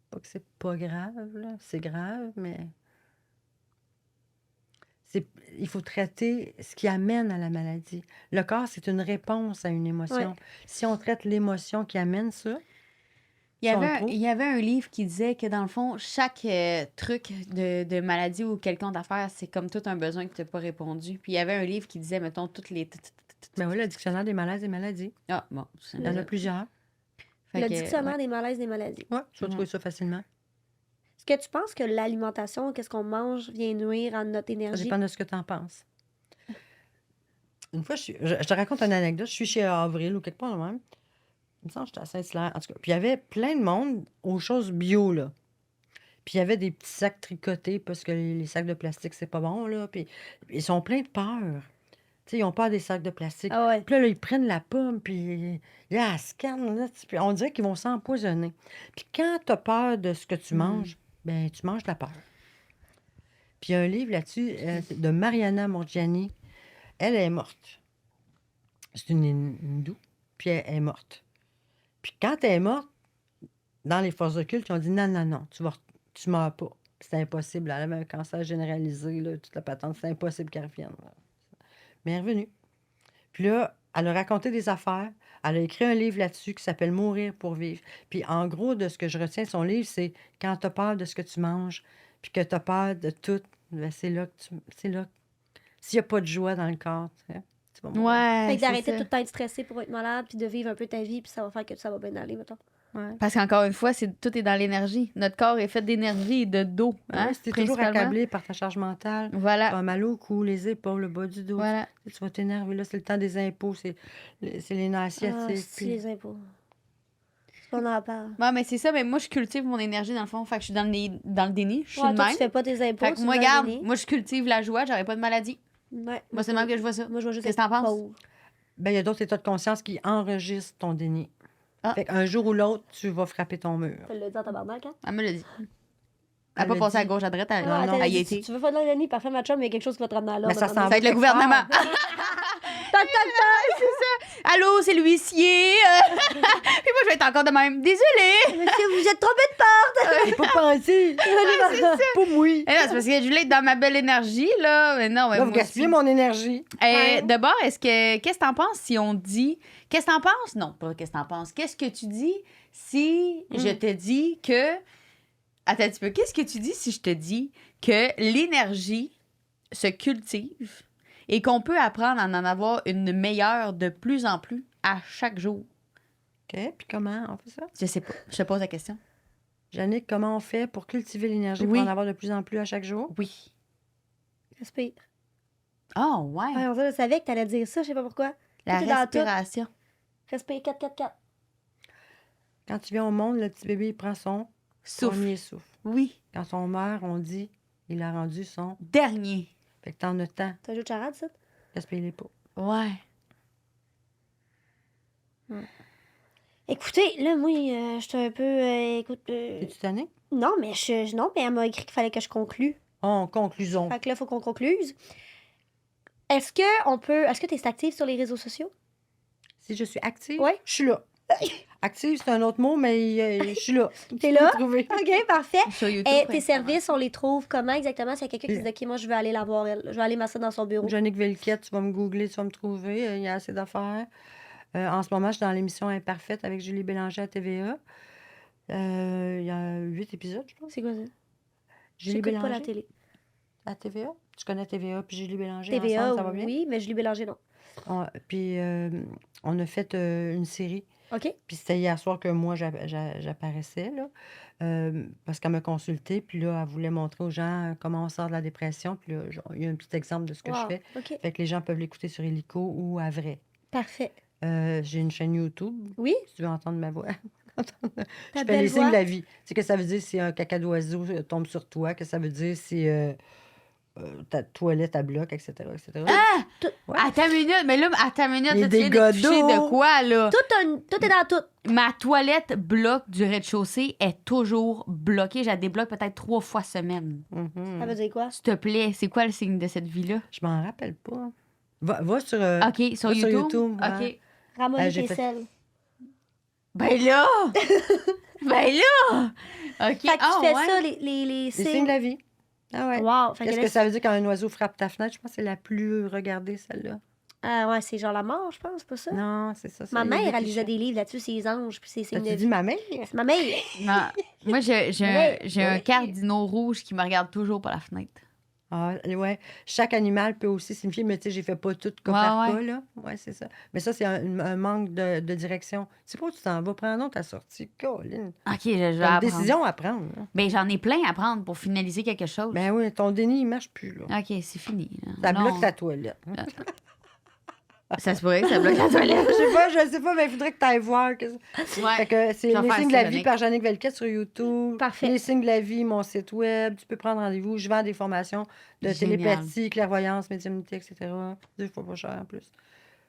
Pas que c'est pas grave, là. C'est grave, mais. Il faut traiter ce qui amène à la maladie. Le corps, c'est une réponse à une émotion.
Ouais.
Si on traite l'émotion qui amène ça,
Il y,
si on le
avait
trouve-
il y avait un livre qui disait que, dans le fond, chaque truc de maladie ou quelconque affaire, c'est comme tout un besoin que tu n'as pas répondu. Puis il y avait un livre qui disait, mettons, toutes les...
Ben oui, le dictionnaire des malaises et maladies.
Ah, bon. c'est-
Il y en a plusieurs.
Fait
Le
que,
dictionnaire
ouais.
des malaises, des maladies.
Ouais, tu vas trouver ça facilement.
Est-ce que tu penses que l'alimentation, qu'est-ce qu'on mange, vient nuire à notre
Ça
énergie?
dépend de ce que tu en penses. Une fois, je te raconte une anecdote. Je suis chez Avril ou quelque part de même. Il me semble que j'étais à Saint-Hilaire. En tout cas, puis il y avait plein de monde aux choses bio, là. Puis il y avait des petits sacs tricotés parce que les sacs de plastique, c'est pas bon, là. Puis ils sont pleins de peur. Tu sais, ils ont peur des sacs de plastique.
Ah ouais.
Puis là, ils prennent la pomme, puis là, ils scannent, là, puis on dirait qu'ils vont s'empoisonner. Puis quand tu as peur de ce que tu manges, ben tu manges de la peur. Puis il y a un livre là-dessus c'est de Mariana Morgiani. Elle est morte. C'est une hindoue, puis elle est morte. Puis quand elle est morte, dans les forces occultes, ils ont dit non, tu meurs pas. C'est impossible. Elle avait un cancer généralisé, là, toute la patente. C'est impossible qu'elle revienne. Là. Mais elle est revenue. Puis là, elle a raconté des affaires. Elle a écrit un livre là-dessus qui s'appelle Mourir pour vivre. Puis en gros, de ce que je retiens de son livre, c'est quand tu as peur de ce que tu manges, puis que tu as peur de tout, ben c'est là que c'est là. S'il n'y a pas de joie dans le corps, tu vas mourir.
Ouais.
Fait que
c'est
d'arrêter
ça.
de tout le temps être stressé pour être malade, puis de vivre un peu ta vie, puis ça va faire que ça va bien aller, mettons.
Ouais.
Parce qu'encore une fois, tout est dans l'énergie. Notre corps est fait d'énergie et de dos. Hein,
Ouais, si t'es toujours
principalement.
accablé par ta charge mentale, tu
Voilà.
as mal au cou, les épaules, le bas du dos,
Voilà.
tu vas t'énerver. Là, c'est le temps des impôts, c'est les nerfs
Ah,
asiatiques.
c'est
puis-
les impôts. On en parle.
Ouais, mais c'est ça. Mais moi, je cultive mon énergie dans le fond. Fait que je suis dans le déni. Je suis
Ouais,
de
toi,
même.
tu fais pas tes impôts.
Fait que
tu
moi,
vas dans le
regarde,
déni.
moi, je cultive la joie. J'aurais pas de maladie.
Ouais.
Moi, c'est le même que je vois ça.
Moi, je vois juste
Qu'est-ce que
être
t'en penses?
pauvre.
Ben, il y a d'autres états de conscience qui enregistrent ton déni.
Ah.
Fait qu'un jour ou l'autre, tu vas frapper ton mur.
Tu l'as dit en tabarnak, hein?
Elle me l'a dit. Elle
Elle
a pas
l'a
passé à
dit.
gauche, à droite. Elle
Ah,
elle y a
si
été.
tu veux faire de l'année, parfait, ma chum, mais il y a quelque chose qui va te ramener à l'ordre.
Mais ça
à un
s'en
moment
Ça va être le gouvernement.
Tac, tac, tac!
Allô, c'est l'huissier. Puis moi, je vais être encore de même. Désolée.
Monsieur, vous êtes trompé de porte!
J'ai pas pensé. Pas oui.
Eh non, c'est parce que je voulais être dans ma belle énergie, là. Mais non, ouais,
Là, vous
moi
gaspillez
aussi.
mon énergie.
D'abord, qu'est-ce que t'en penses si on dit. Qu'est-ce que t'en penses? Non, pas qu'est-ce que t'en penses. Qu'est-ce que tu dis si je te dis que. Attends un petit peu. Qu'est-ce que tu dis si je te dis que l'énergie se cultive et qu'on peut apprendre à en avoir une meilleure de plus en plus à chaque jour?
OK, puis comment on fait ça?
Je sais pas. Je te pose la question.
Jannick, comment on fait pour cultiver l'énergie
Oui.
pour en avoir de plus en plus à chaque jour?
Oui.
Respire.
Oh, ouais.
Ouais, on dirait, je savais que t'allais dire ça, je sais pas pourquoi.
La
tout est dans tout.
respiration.
Respire 4, 4, 4.
Quand tu viens au monde, le petit bébé il prend son
Souffle.
premier souffle.
Oui.
Quand on meurt, on dit il a rendu son.
Dernier.
Fait que t'en as tant.
T'as un jeu de charade, ça?
Gaspille-les pas.
Ouais.
Écoutez, là, moi, je suis un peu. Écoute.
Es-tu tanné?
Non, mais elle m'a écrit qu'il fallait que je conclue.
En conclusion.
Fait que là, il faut qu'on concluse. Est-ce que tu es active sur les réseaux sociaux?
Si je suis active,
Ouais.
je suis là. Active, c'est un autre mot, mais je suis là.
T'es là?
Tu peux me trouver.
OK, parfait.
Sur YouTube.
Et tes
principalement.
services, on les trouve comment exactement? S'il y a quelqu'un qui se dit, OK, moi, je vais aller la voir, elle. Je vais aller m'asseoir dans son bureau.
Jannick Velquette, tu vas me googler, tu vas me trouver. Il y a assez d'affaires. En ce moment, je suis dans l'émission Imparfaite avec Julie Bélanger à TVA. Il y a 8 épisodes, je pense.
C'est quoi ça?
Julie
J'écoute pas
Bélanger
la télé.
à TVA. Tu connais TVA puis Julie Bélanger
TVA,
ensemble, ça va bien?
oui, mais Julie Bélanger, non.
Puis on a fait une série.
OK?
Puis c'était hier soir que moi, j'apparaissais, là, parce qu'elle m'a consulté. Puis là, elle voulait montrer aux gens comment on sort de la dépression. Puis là, il y a un petit exemple de ce que
Wow,
je fais.
OK.
Fait que les gens peuvent l'écouter sur Illico ou à vrai.
Parfait.
J'ai une chaîne YouTube,
Oui?
si tu veux entendre ma voix.
Ta
Je fais
belle
les signes
voix.
de la vie. C'est que ça veut dire si un caca d'oiseau tombe sur toi, que ça veut dire si ta toilette à bloc, etc., etc.
Ah!
Ouais.
Attends une minute, mais là, attends une minute,
Les
là, tu viens
dégâts
de toucher de
d'eau.
quoi, là?
Tout est dans tout.
Ma toilette bloc du rez-de-chaussée est toujours bloquée. Je la débloque peut-être 3 fois semaine.
Mhm.
Ça veut dire quoi?
S'il te plaît, c'est quoi le signe de cette vie-là?
Je m'en rappelle pas. Va sur,
OK, sur
va
YouTube?
ouais.
OK.
Ramolli
j'ai
tes
fait-
selles.
Ben là! Ben là! OK.
Fait que
Ah,
tu fais
ouais.
ça, les
Les signes
signes.
de la vie. Ah ouais.
Wow. Fait
Qu'est-ce
là,
que ça veut dire quand un oiseau frappe ta fenêtre? Je pense que c'est la plus regardée, celle-là.
Ah ouais, c'est genre la mort, je pense, pas ça?
Non, c'est ça.
Ma
il y a
mère,
des
elle lisait
clichés.
des livres là-dessus, ses anges, puis ses signes de
T'as-tu dit
vie.
ma mère?
C'est ma mère.
Non. Moi, j'ai
Ouais,
un
ouais.
cardinal rouge qui me regarde toujours par la fenêtre.
Ah, ouais. Chaque animal peut aussi signifier, mais tu sais, j'ai fait pas tout cas
Ouais,
par
ouais.
cas, là. Ouais, c'est ça. Mais ça, c'est un manque de direction. C'est pas où tu t'en vas. Prends donc ta sortie. Colin.
OK, je vais
T'as une
apprendre.
décision à prendre. là.
Ben, j'en ai plein à prendre pour finaliser quelque chose.
Ben oui, ton déni, il marche plus, là.
OK, c'est fini. là.
Ça
Non.
bloque ta toilette.
Ça se pourrait que ça bloque la toilette.
Je sais pas, mais il faudrait que tu ailles voir. Fait
Ouais.
que c'est
Je vais
Les
faire
signes de
ça,
la vie
Jannick.
par Jannick Velquette sur YouTube.
Parfait.
Les signes de la vie, mon site web. Tu peux prendre rendez-vous. Je vends des formations de
Génial.
télépathie, clairvoyance, médiumnité, etc. 2 fois pas cher en plus.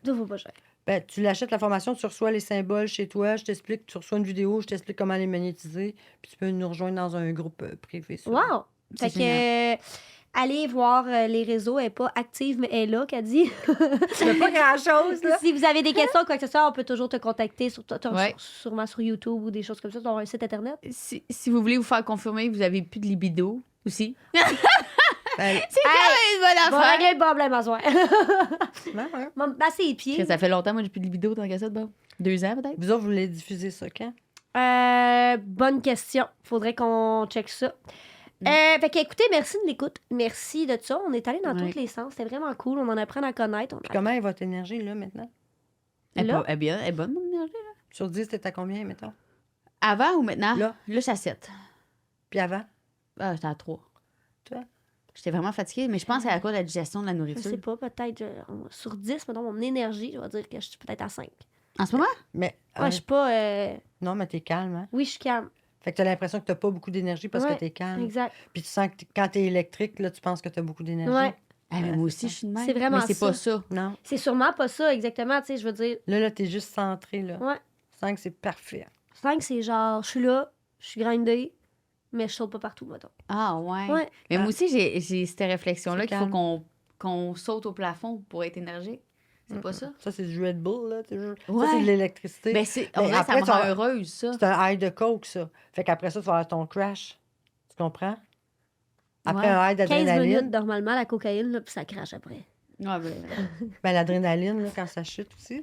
Tout vaut pas cher.
Ben, tu l'achètes la formation, tu reçois les symboles chez toi, je t'explique, tu reçois une vidéo, je t'explique comment les magnétiser, puis tu peux nous rejoindre dans un groupe privé. sur-
Wow!
C'est
Fait que allez voir les réseaux. Elle n'est pas active, mais elle est là, qu'elle dit.
C'est pas grand-chose, là.
Si vous avez des questions, quoi que ce soit, on peut toujours te contacter
Ouais.
sûrement sur YouTube ou des choses comme ça, sur un site Internet.
Si vous voulez vous faire confirmer que vous avez plus de libido aussi.
Ben,
C'est quand même une bonne
On va
affaire.
régler le problème à soir.
ouais.
Bon, passer les pieds.
Ça fait longtemps, moi, j'ai plus de libido dans la cassette, bon. 2 ans, peut-être?
Vous autres, vous voulez diffuser ça quand?
Bonne question. Faudrait qu'on check ça. Fait que, écoutez, merci de l'écoute. Merci de ça. On est allé dans
Ouais.
tous les sens. C'était vraiment cool. On en apprend à connaître.
Puis comment est votre énergie, là, maintenant?
Elle
Là?
est bien, elle est bonne, mon énergie, là.
Sur 10, t'es à combien, mettons?
Avant ou maintenant?
Là.
Là, je suis à 7.
Puis avant?
Ah, j'étais à 3.
Toi?
J'étais vraiment fatiguée, mais je pense que c'est à cause de la digestion de la
Je
nourriture.
sais pas, peut-être sur 10, mettons, mon énergie, je vais dire que je suis peut-être à 5.
En ce moment?
Mais,
Ouais, je suis pas.
non, mais t'es calme, hein?
Oui, je suis calme.
Fait que t'as l'impression que t'as pas beaucoup d'énergie parce
Ouais,
que t'es calme.
Exact.
Puis tu sens que quand t'es électrique, là, tu penses que t'as beaucoup d'énergie.
Ouais.
Ah, mais moi aussi, je suis de même.
C'est vraiment
mais c'est
ça.
pas ça.
Non.
C'est sûrement pas ça, exactement. Tu sais, je veux dire,
Là, t'es juste centré, là.
ouais.
5, c'est parfait.
5, c'est genre, je suis là, je suis grindée, mais je saute pas partout, mettons.
Ah, ouais.
Ouais.
Mais moi aussi, j'ai cette réflexion-là
C'est
qu'il faut
calme.
qu'on saute au plafond pour être énergique. C'est pas ça?
Ça, c'est du Red Bull, là.
Ouais.
Ça, c'est de l'électricité.
Ben, c'est, on
Mais
dirait que ça
après,
me
tu
rend
vas-
heureuse, ça.
C'est un high de coke, ça. Fait qu'après ça, tu vas avoir ton crash. Tu comprends? Après
Ouais.
un high
15
d'adrénaline,
minutes, normalement, la cocaïne, là, puis ça crache après.
Ouais, ben,
ben, l'adrénaline, là, quand ça chute aussi.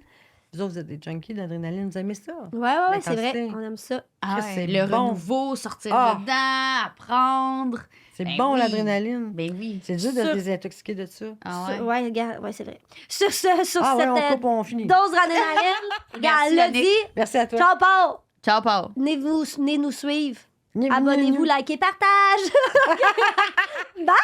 Vous autres, vous êtes des junkies d'adrénaline, vous aimez ça?
Ouais,
La
c'est vrai,
quantité.
on aime ça.
ah
Chris,
ouais,
c'est
le
bon.
renouveau, sortir
Ah.
dedans, apprendre.
C'est
Ben
bon,
oui.
l'adrénaline.
Ben oui.
C'est dur de
Sur-
se désintoxiquer de ça.
Ah
Sur-
ouais.
ouais, regarde, ouais, c'est vrai. Sur
Ah ouais,
cette
on coupe, on finit.
dose d'adrénaline, regarde,
Merci,
elle l'a
Yannick.
dit.
Merci à toi.
Ciao, Paul!
Ciao, Paul.
Venez nous suivre.
Venez, venez,
Abonnez-vous,
venez.
likez, partage. Bye!